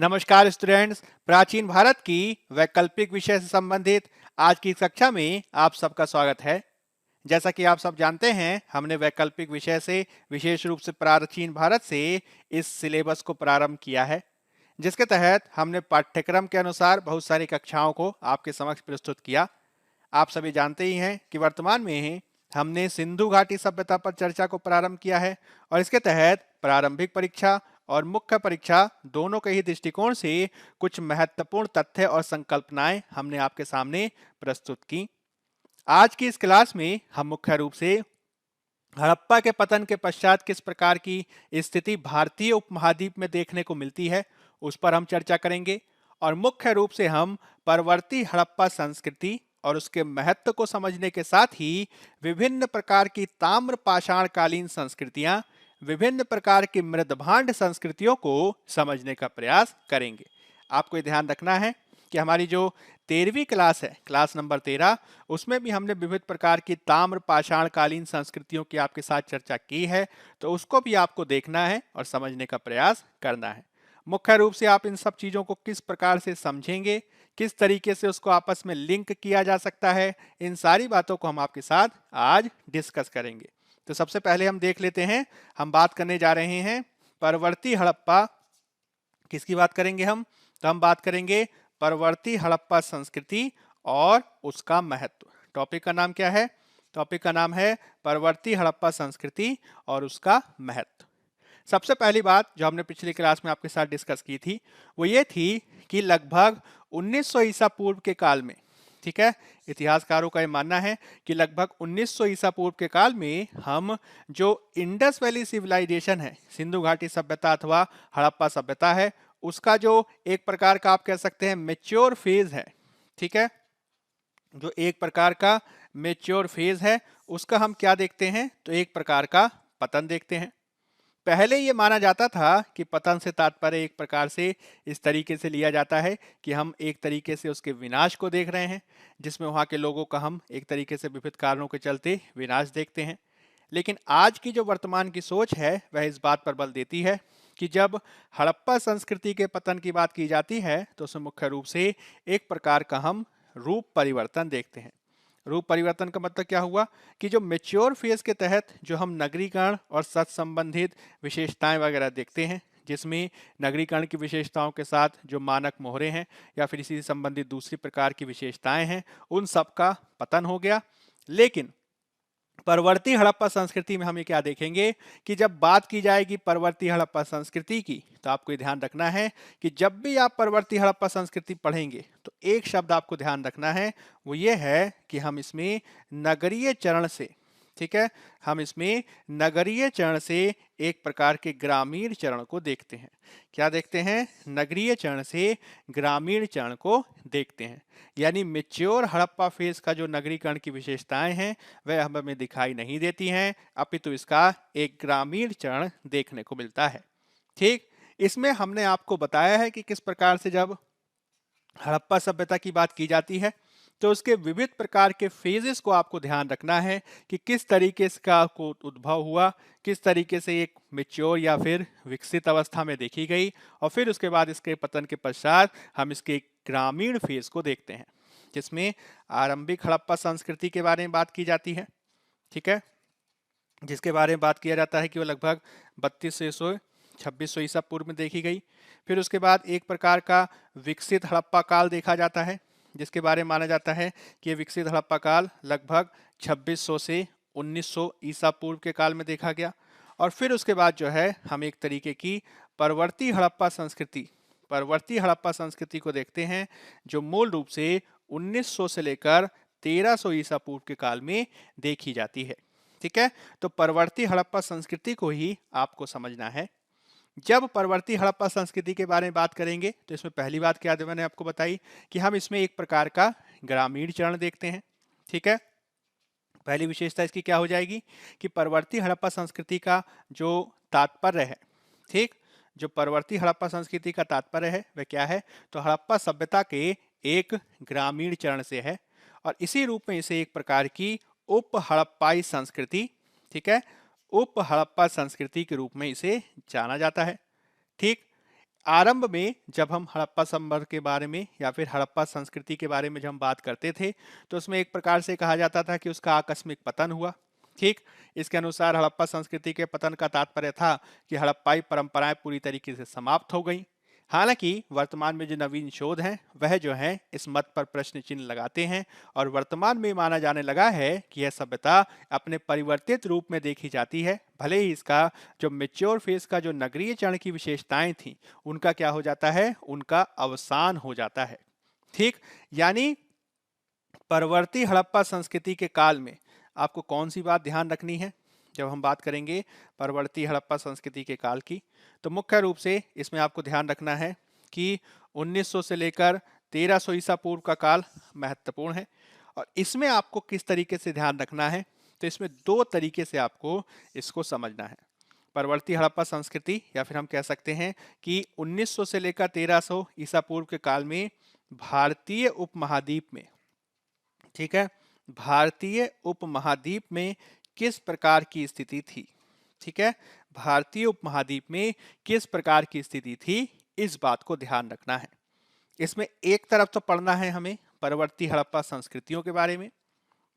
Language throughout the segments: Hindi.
नमस्कार स्टूडेंट्स। प्राचीन भारत की वैकल्पिक विषय से संबंधित आज की कक्षा में आप सबका स्वागत है। जैसा कि आप सब जानते हैं, हमने वैकल्पिक विषय से विशेष रूप से प्राचीन भारत से इस सिलेबस को प्रारंभ किया है, जिसके तहत हमने पाठ्यक्रम के अनुसार बहुत सारी कक्षाओं को आपके समक्ष प्रस्तुत किया। आप सभी जानते ही हैं कि वर्तमान में हमने सिंधु घाटी सभ्यता पर चर्चा को प्रारंभ किया है और इसके तहत प्रारंभिक परीक्षा और मुख्य परीक्षा दोनों के ही दृष्टिकोण से कुछ महत्वपूर्ण तथ्य और संकल्पनाएं हमने आपके सामने प्रस्तुत की। आज की इस क्लास में हम मुख्य रूप से हड़प्पा के पतन के पश्चात किस प्रकार की स्थिति भारतीय उपमहाद्वीप में देखने को मिलती है, उस पर हम चर्चा करेंगे और मुख्य रूप से हम परवर्ती हड़प्पा संस्कृति और उसके महत्व को समझने के साथ ही विभिन्न प्रकार की ताम्र पाषाणकालीन संस्कृतियां, विभिन्न प्रकार की मृदभांड संस्कृतियों को समझने का प्रयास करेंगे। आपको ये ध्यान रखना है कि हमारी जो 13वीं क्लास है, क्लास नंबर 13, उसमें भी हमने विविध प्रकार की ताम्र पाषाणकालीन संस्कृतियों की आपके साथ चर्चा की है, तो उसको भी आपको देखना है और समझने का प्रयास करना है। मुख्य रूप से आप इन सब चीज़ों को किस प्रकार से समझेंगे, किस तरीके से उसको आपस में लिंक किया जा सकता है, इन सारी बातों को हम आपके साथ आज डिस्कस करेंगे। तो सबसे पहले हम देख लेते हैं, हम बात करने जा रहे हैं परवर्ती हड़प्पा। किसकी बात करेंगे हम? तो हम बात करेंगे परवर्ती हड़प्पा संस्कृति और उसका महत्व। टॉपिक का नाम क्या है? टॉपिक का नाम है परवर्ती हड़प्पा संस्कृति और उसका महत्व। सबसे पहली बात जो हमने पिछली क्लास में आपके साथ डिस्कस की थी वो ये थी कि लगभग 1900 ईसा पूर्व के काल में, ठीक है, इतिहासकारों का ये मानना है कि लगभग 1900 ईसा पूर्व के काल में हम जो इंडस वैली सिविलाइजेशन है, सिंधु घाटी सभ्यता अथवा हड़प्पा सभ्यता है, उसका जो एक प्रकार का आप कह सकते हैं मेच्योर फेज है, ठीक है, जो एक प्रकार का मेच्योर फेज है, उसका हम क्या देखते हैं? तो एक प्रकार का पतन देखते हैं। पहले ये माना जाता था कि पतन से तात्पर्य एक प्रकार से इस तरीके से लिया जाता है कि हम एक तरीके से उसके विनाश को देख रहे हैं, जिसमें वहाँ के लोगों का हम एक तरीके से विविध कारणों के चलते विनाश देखते हैं। लेकिन आज की जो वर्तमान की सोच है वह इस बात पर बल देती है कि जब हड़प्पा संस्कृति के पतन की बात की जाती है तो उसमें मुख्य रूप से एक प्रकार का हम रूप परिवर्तन देखते हैं। रूप परिवर्तन का मतलब क्या हुआ कि जो मेच्योर फेज के तहत जो हम नगरीकरण और सत संबंधित विशेषताएं वगैरह देखते हैं, जिसमें नगरीकरण की विशेषताओं के साथ जो मानक मोहरे हैं या फिर इसी से संबंधित दूसरी प्रकार की विशेषताएं हैं, उन सब का पतन हो गया। लेकिन परवर्ती हड़प्पा संस्कृति में हम ये क्या देखेंगे कि जब बात की जाएगी परवर्ती हड़प्पा संस्कृति की, तो आपको ये ध्यान रखना है कि जब भी आप परवर्ती हड़प्पा संस्कृति पढ़ेंगे तो एक शब्द आपको ध्यान रखना है, वो ये है कि हम इसमें नगरीय चरण से, ठीक है, हम इसमें नगरीय चरण से एक प्रकार के ग्रामीण चरण को देखते हैं। क्या देखते हैं? नगरीय चरण से ग्रामीण चरण को देखते हैं। यानी मेच्योर हड़प्पा फेज का जो नगरीकरण की विशेषताएं हैं वह हमें दिखाई नहीं देती हैं, अपितु इसका एक ग्रामीण चरण देखने को मिलता है। ठीक, इसमें हमने आपको बताया है कि किस प्रकार से जब हड़प्पा सभ्यता की बात की जाती है तो उसके विविध प्रकार के फेजेस को आपको ध्यान रखना है कि किस तरीके से का को उद्भव हुआ, किस तरीके से एक मेच्योर या फिर विकसित अवस्था में देखी गई और फिर उसके बाद इसके पतन के पश्चात हम इसके ग्रामीण फेज को देखते हैं, जिसमें आरंभिक हड़प्पा संस्कृति के बारे में बात की जाती है, ठीक है, जिसके बारे में बात किया जाता है कि वो लगभग 3200-2600 ईसा पूर्व में देखी गई। फिर उसके बाद एक प्रकार का विकसित हड़प्पा काल देखा जाता है, जिसके बारे में माना जाता है कि ये विकसित हड़प्पा काल लगभग 2600 से 1900 ईसा पूर्व के काल में देखा गया। और फिर उसके बाद जो है हम एक तरीके की परवर्ती हड़प्पा संस्कृति को देखते हैं, जो मूल रूप से 1900 से लेकर 1300 ईसा पूर्व के काल में देखी जाती है। ठीक है, तो परवर्ती हड़प्पा संस्कृति को ही आपको समझना है। जब परवर्ती हड़प्पा संस्कृति के बारे में बात करेंगे तो इसमें पहली बात क्या मैंने आपको बताई कि हम इसमें एक प्रकार का ग्रामीण चरण देखते हैं। ठीक है, पहली विशेषता इसकी क्या हो जाएगी कि परवर्ती हड़प्पा संस्कृति का जो तात्पर्य है, ठीक, जो परवर्ती हड़प्पा संस्कृति का तात्पर्य है वह क्या है? तो हड़प्पा सभ्यता के एक ग्रामीण चरण से है और इसी रूप में इसे एक प्रकार की उप हड़प्पाई संस्कृति, ठीक है, उप हड़प्पा संस्कृति के रूप में इसे जाना जाता है। ठीक, आरंभ में जब हम हड़प्पा संवर्ग के बारे में या फिर हड़प्पा संस्कृति के बारे में जब हम बात करते थे तो उसमें एक प्रकार से कहा जाता था कि उसका आकस्मिक पतन हुआ। ठीक, इसके अनुसार हड़प्पा संस्कृति के पतन का तात्पर्य था कि हड़प्पाई परंपराएं पूरी तरीके से समाप्त हो गई। हालांकि वर्तमान में जो नवीन शोध हैं वह जो है इस मत पर प्रश्न चिन्ह लगाते हैं और वर्तमान में माना जाने लगा है कि यह सभ्यता अपने परिवर्तित रूप में देखी जाती है, भले ही इसका जो मेच्योर फेज का जो नगरीय चरण की विशेषताएं थी उनका क्या हो जाता है, उनका अवसान हो जाता है। ठीक, यानी परवर्ती हड़प्पा संस्कृति के काल में आपको कौन सी बात ध्यान रखनी है जब हम बात करेंगे परवर्ती हड़प्पा संस्कृति के काल की, तो मुख्य रूप से इसमें आपको ध्यान रखना है कि 1900 से लेकर 1300 ईसा पूर्व का काल महत्वपूर्ण है। और इसमें आपको किस तरीके से ध्यान रखना है, तो इसमें दो तरीके से आपको इसको समझना है। परवर्ती हड़प्पा संस्कृति या फिर हम कह सकते हैं कि 1900 से लेकर 1300 ईसा पूर्व के काल में भारतीय उपमहाद्वीप में, ठीक है, भारतीय उपमहाद्वीप में किस प्रकार की स्थिति थी। ठीक है, भारतीय उपमहाद्वीप में किस प्रकार की स्थिति थी, इस बात को ध्यान रखना है। इसमें एक तरफ तो पढ़ना है हमें परवर्ती हड़प्पा संस्कृतियों के बारे में,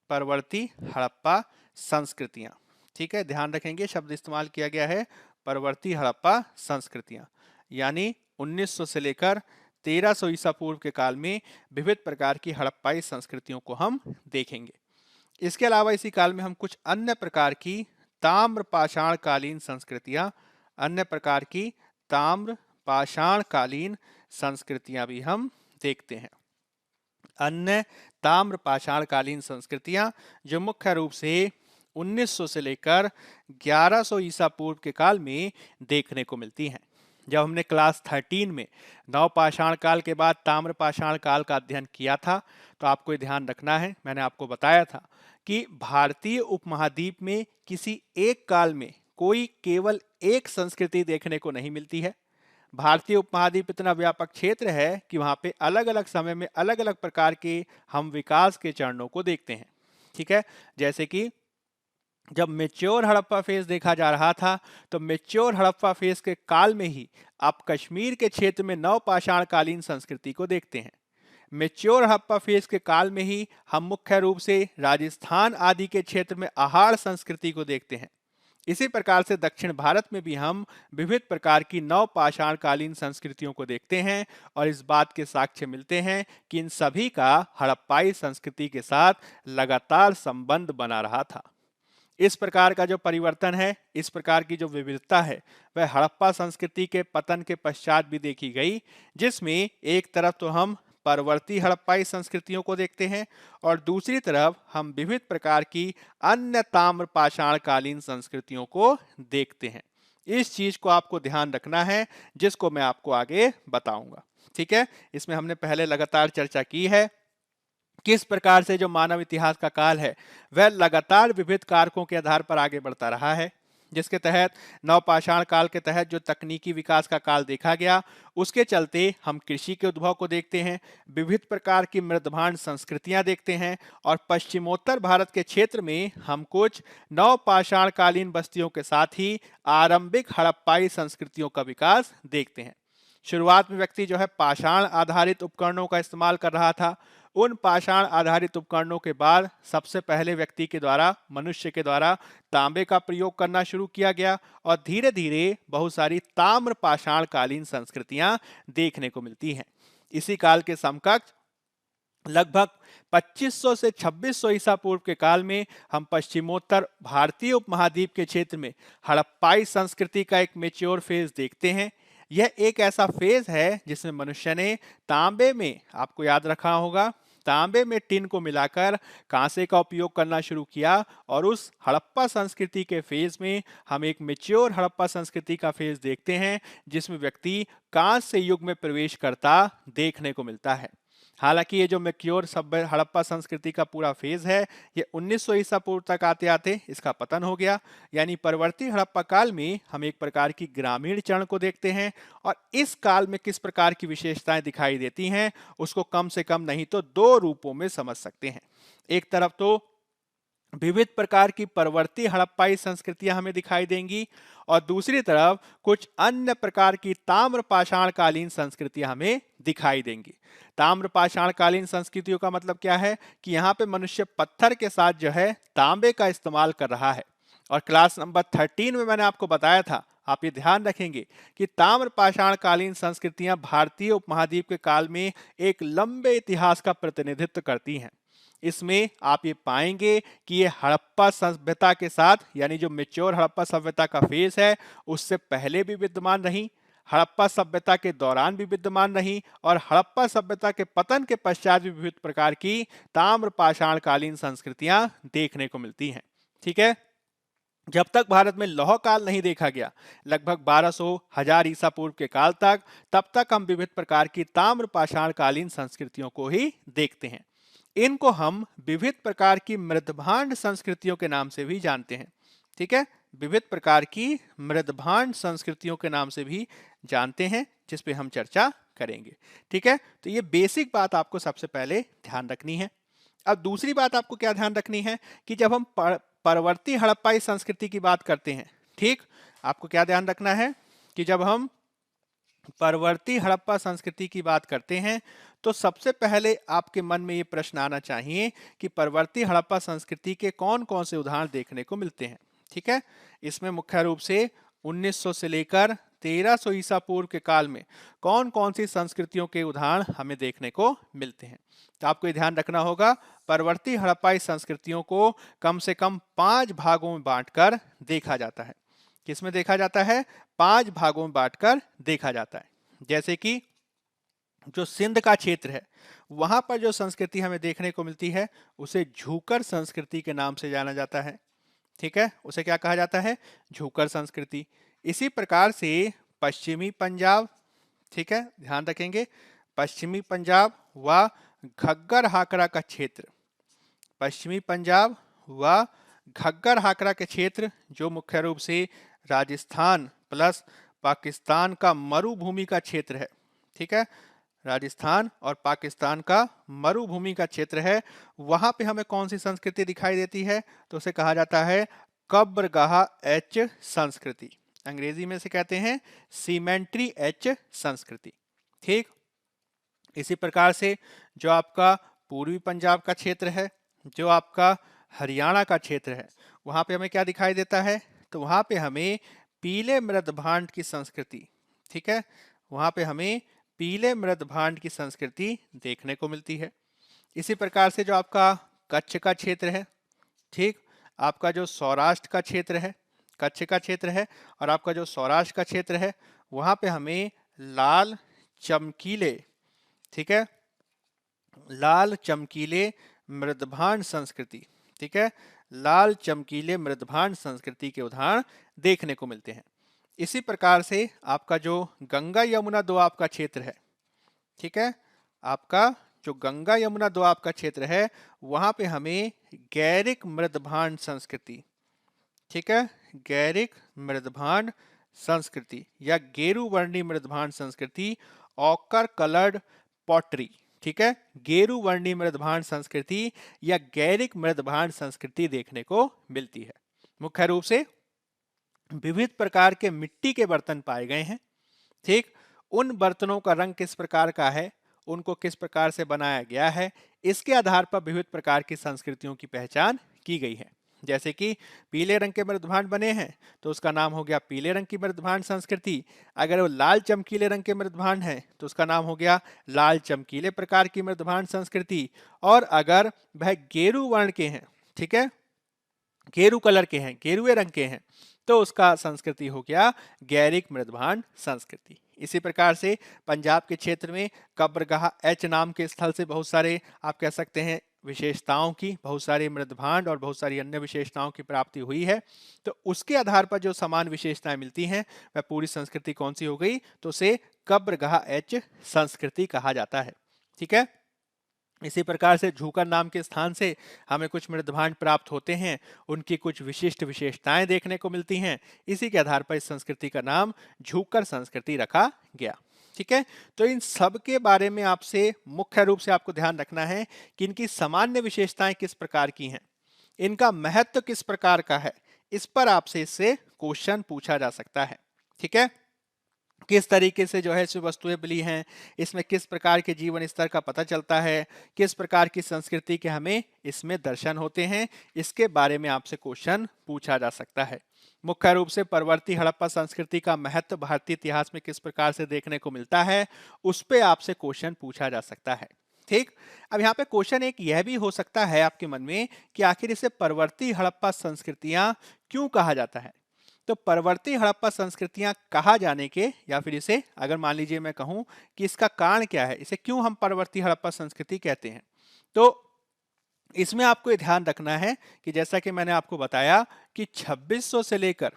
परवर्ती हड़प्पा संस्कृतियां। ठीक है, ध्यान रखेंगे शब्द इस्तेमाल किया गया है परवर्ती हड़प्पा संस्कृतियां, यानी 1900 से लेकर 1300 ईसा पूर्व के काल में विविध प्रकार की हड़प्पाई संस्कृतियों को हम देखेंगे। इसके अलावा इसी काल में हम कुछ अन्य प्रकार की ताम्र पाषाण कालीन संस्कृतियां, अन्य प्रकार की ताम्र पाषाण कालीन संस्कृतियां भी हम देखते हैं। अन्य ताम्र पाषाण कालीन संस्कृतियां जो मुख्य रूप से 1900 से लेकर 1100 ईसा पूर्व के काल में देखने को मिलती हैं। जब हमने क्लास 13 में नवपाषाण काल के बाद ताम्र पाषाण काल का अध्ययन किया था तो आपको ये ध्यान रखना है, मैंने आपको बताया था कि भारतीय उपमहाद्वीप में किसी एक काल में कोई केवल एक संस्कृति देखने को नहीं मिलती है। भारतीय उपमहाद्वीप इतना व्यापक क्षेत्र है कि वहां पे अलग अलग समय में अलग अलग प्रकार के हम विकास के चरणों को देखते हैं। ठीक है, जैसे कि जब मेच्योर हड़प्पा फेज देखा जा रहा था तो मेच्योर हड़प्पा फेज के काल में ही आप कश्मीर के क्षेत्र में नवपाषाण कालीन संस्कृति को देखते हैं। मेच्योर हड़प्पा फेज के काल में ही हम मुख्य रूप से राजस्थान आदि के क्षेत्र में आहार संस्कृति को देखते हैं। इसी प्रकार से दक्षिण भारत में भी हम विविध प्रकार की नवपाषाण कालीन संस्कृतियों को देखते हैं और इस बात के साक्ष्य मिलते हैं कि इन सभी का हड़प्पाई संस्कृति के साथ लगातार संबंध बना रहा था। इस प्रकार का जो परिवर्तन है, इस प्रकार की जो विविधता है, वह हड़प्पा संस्कृति के पतन के पश्चात भी देखी गई, जिसमें एक तरफ तो हम परवर्ती हड़प्पाई संस्कृतियों को देखते हैं और दूसरी तरफ हम विविध प्रकार की अन्य ताम्र पाषाण कालीन संस्कृतियों को देखते हैं। इस चीज को आपको ध्यान रखना है, जिसको मैं आपको आगे बताऊंगा। ठीक है, इसमें हमने पहले लगातार चर्चा की है किस प्रकार से जो मानव इतिहास का काल है वह लगातार विविध कारकों के आधार पर आगे बढ़ता रहा है, जिसके तहत नवपाषाण काल के तहत जो तकनीकी विकास का काल देखा गया उसके चलते हम कृषि के उद्भव को देखते हैं, विविध प्रकार की मृदभांड संस्कृतियां देखते हैं और पश्चिमोत्तर भारत के क्षेत्र में हम कुछ नवपाषाण कालीन बस्तियों के साथ ही आरंभिक हड़प्पाई संस्कृतियों का विकास देखते हैं। शुरुआत में व्यक्ति जो है पाषाण आधारित उपकरणों का इस्तेमाल कर रहा था। उन पाषाण आधारित उपकरणों के बाद सबसे पहले व्यक्ति के द्वारा, मनुष्य के द्वारा तांबे का प्रयोग करना शुरू किया गया और धीरे धीरे बहुत सारी ताम्र पाषाण कालीन संस्कृतियां देखने को मिलती हैं। इसी काल के समकक्ष लगभग 2500 से 2600 ईसा पूर्व के काल में हम पश्चिमोत्तर भारतीय उपमहाद्वीप के क्षेत्र में हड़प्पाई संस्कृति का एक मेच्योर फेज देखते हैं। यह एक ऐसा फेज है जिसमें मनुष्य ने तांबे में, आपको याद रखा होगा, तांबे में टिन को मिलाकर कांसे का उपयोग करना शुरू किया और उस हड़प्पा संस्कृति के फेज में हम एक मेच्योर हड़प्पा संस्कृति का फेज देखते हैं जिसमें व्यक्ति कांस्य युग में प्रवेश करता देखने को मिलता है। हालांकि ये जो मेच्योर सभ्य हड़प्पा संस्कृति का पूरा फेज है ये 1900 ईसा पूर्व तक आते आते इसका पतन हो गया। यानी परवर्ती हड़प्पा काल में हम एक प्रकार की ग्रामीण चरण को देखते हैं और इस काल में किस प्रकार की विशेषताएं दिखाई देती हैं उसको कम से कम नहीं तो दो रूपों में समझ सकते हैं। एक तरफ तो विविध प्रकार की परवर्ती हड़प्पाई संस्कृतियां हमें दिखाई देंगी और दूसरी तरफ कुछ अन्य प्रकार की ताम्र पाषाण कालीन संस्कृतियां हमें दिखाई देंगी। ताम्र पाषाण कालीन संस्कृतियों का मतलब क्या है कि यहाँ पे मनुष्य पत्थर के साथ जो है तांबे का इस्तेमाल कर रहा है। और क्लास नंबर 13 में मैंने आपको बताया था, आप ये ध्यान रखेंगे कि ताम्र पाषाण कालीन संस्कृतियां भारतीय उपमहाद्वीप के काल में एक लंबे इतिहास का प्रतिनिधित्व करती हैं। इसमें आप ये पाएंगे कि ये हड़प्पा सभ्यता के साथ, यानी जो मेच्योर हड़प्पा सभ्यता का फेस है, उससे पहले भी विद्यमान रही, हड़प्पा सभ्यता के दौरान भी विद्यमान रही और हड़प्पा सभ्यता के पतन के पश्चात भी विविध प्रकार की ताम्र पाषाण कालीन संस्कृतियां देखने को मिलती हैं। ठीक है, जब तक भारत में लौह काल नहीं देखा गया, लगभग 1200 हजार ईसा पूर्व के काल तक, तब तक हम विविध प्रकार की ताम्र पाषाण कालीन संस्कृतियों को ही देखते हैं। इनको हम विविध प्रकार की मृदभांड संस्कृतियों के नाम से भी जानते हैं। ठीक है, विविध प्रकार की मृदभांड संस्कृतियों के नाम से भी जानते हैं, जिस पे हम चर्चा करेंगे। ठीक है, तो ये बेसिक बात आपको सबसे पहले ध्यान रखनी है। अब दूसरी बात आपको क्या ध्यान रखनी है कि जब हम परवर्ती हड़प्पाई संस्कृति की बात करते हैं, ठीक, आपको क्या ध्यान रखना है कि जब हम परवर्ती हड़प्पा संस्कृति की बात करते हैं तो सबसे पहले आपके मन में ये प्रश्न आना चाहिए कि परवर्ती हड़प्पा संस्कृति के कौन कौन से उदाहरण देखने को मिलते हैं। ठीक है, इसमें मुख्य रूप से 1900 से लेकर 1300 ईसा पूर्व के काल में कौन कौन सी संस्कृतियों के उदाहरण हमें देखने को मिलते हैं। तो आपको ये ध्यान रखना होगा, परवर्ती हड़प्पाई संस्कृतियों को कम से कम 5 भागों में बांटकर देखा जाता है। किसमें देखा जाता है? 5 भागों में बांटकर देखा जाता है। जैसे कि जो सिंध का क्षेत्र है, वहां पर जो संस्कृति हमें देखने को मिलती है उसे झूकर संस्कृति के नाम से जाना जाता है। ठीक है, उसे क्या कहा जाता है? झूकर संस्कृति। इसी प्रकार से पश्चिमी पंजाब, ठीक है, ध्यान रखेंगे, पश्चिमी पंजाब व घग्गर हाकरा का क्षेत्र, पश्चिमी पंजाब व घग्गर हाकरा के क्षेत्र जो मुख्य रूप से राजस्थान प्लस पाकिस्तान का मरुभूमि का क्षेत्र है। ठीक है, राजस्थान और पाकिस्तान का मरुभूमि का क्षेत्र है, वहां पे हमें कौन सी संस्कृति दिखाई देती है? तो उसे कहा जाता है कब्रगाह एच संस्कृति। अंग्रेजी में से कहते हैं सीमेंट्री एच संस्कृति। ठीक, इसी प्रकार से जो आपका पूर्वी पंजाब का क्षेत्र है, जो आपका हरियाणा का क्षेत्र है, वहां पे हमें क्या दिखाई देता है? तो वहां पे हमें पीले मृदभांड की संस्कृति, ठीक है, वहां पे हमें पीले मृदभांड की संस्कृति देखने को मिलती है। इसी प्रकार से जो आपका कच्छ का क्षेत्र है, ठीक, आपका जो सौराष्ट्र का क्षेत्र है, कच्छ का क्षेत्र है, और आपका जो सौराष्ट्र का क्षेत्र है, वहां पे हमें लाल चमकीले, ठीक है, लाल चमकीले मृदभांड संस्कृति, ठीक है, लाल चमकीले मृदभांड संस्कृति के उदाहरण देखने को मिलते हैं। इसी प्रकार से आपका जो गंगा यमुना दोआब का क्षेत्र है, ठीक है, आपका जो गंगा यमुना दोआब का क्षेत्र है, वहां पे हमें गैरिक मृदभांड संस्कृति, ठीक है, गैरिक मृदभांड संस्कृति या गेरू वर्णी मृदभांड संस्कृति, ऑकर कलर्ड पॉटरी, ठीक है, गेरू वर्णी मृदभांड संस्कृति या गैरिक मृदभांड संस्कृति देखने को मिलती है। मुख्य रूप से विविध प्रकार के मिट्टी के बर्तन पाए गए हैं। ठीक, उन बर्तनों का रंग किस प्रकार का है, उनको किस प्रकार से बनाया गया है, इसके आधार पर विविध प्रकार की संस्कृतियों की पहचान की गई है। जैसे कि पीले रंग के मृदभांड बने हैं तो उसका नाम हो गया पीले रंग की मृदभांड संस्कृति। अगर वो लाल चमकीले रंग के मृदभांड हैं तो उसका नाम हो गया लाल चमकीले प्रकार की मृदभांड संस्कृति। और अगर वह गेरू वर्ण के हैं, ठीक है, गेरू कलर के हैं, गेरुए रंग के हैं, तो उसका संस्कृति हो गया गैरिक मृदभांड संस्कृति। इसी प्रकार से पंजाब के क्षेत्र में कब्रगाह एच नाम के स्थल से बहुत सारे आप कह सकते हैं विशेषताओं की, बहुत सारे मृदभांड और बहुत सारी अन्य विशेषताओं की प्राप्ति हुई है। तो उसके आधार पर जो समान विशेषताएं मिलती हैं वह पूरी संस्कृति कौन सी हो गई? तो उसे कब्रगाह एच संस्कृति कहा जाता है। ठीक है, इसी प्रकार से झूकर नाम के स्थान से हमें कुछ मृदभांड प्राप्त होते हैं, उनकी कुछ विशिष्ट विशेषताएं देखने को मिलती हैं। इसी के आधार पर इस संस्कृति का नाम झूकर संस्कृति रखा गया। ठीक है, तो इन सब के बारे में आपसे मुख्य रूप से आपको ध्यान रखना है कि इनकी सामान्य विशेषताएं किस प्रकार की हैं। इनका महत्व किस प्रकार का है, इस पर आपसे इससे क्वेश्चन पूछा जा सकता है। ठीक है, किस तरीके से जो है इसमें वस्तुएं मिली हैं, इसमें किस प्रकार के जीवन स्तर का पता चलता है, किस प्रकार की संस्कृति के हमें इसमें दर्शन होते हैं, इसके बारे में आपसे क्वेश्चन पूछा जा सकता है। मुख्य रूप से परवर्ती हड़प्पा संस्कृति का महत्व भारतीय इतिहास में किस प्रकार से देखने को मिलता है, उस पे आपसे क्वेश्चन पूछा जा सकता है। ठीक, अब यहाँ पे क्वेश्चन एक यह भी हो सकता है आपके मन में कि आखिर इसे परवर्ती हड़प्पा संस्कृतियां क्यों कहा जाता है। तो परवर्ती हड़प्पा संस्कृतियां कहा जाने के, या फिर इसे अगर मान लीजिए मैं कहूं कि इसका कारण क्या है, इसे क्यों हम परवर्ती हड़प्पा संस्कृति कहते हैं, तो इसमें आपको ये ध्यान रखना है कि जैसा कि मैंने आपको बताया कि 2600 से लेकर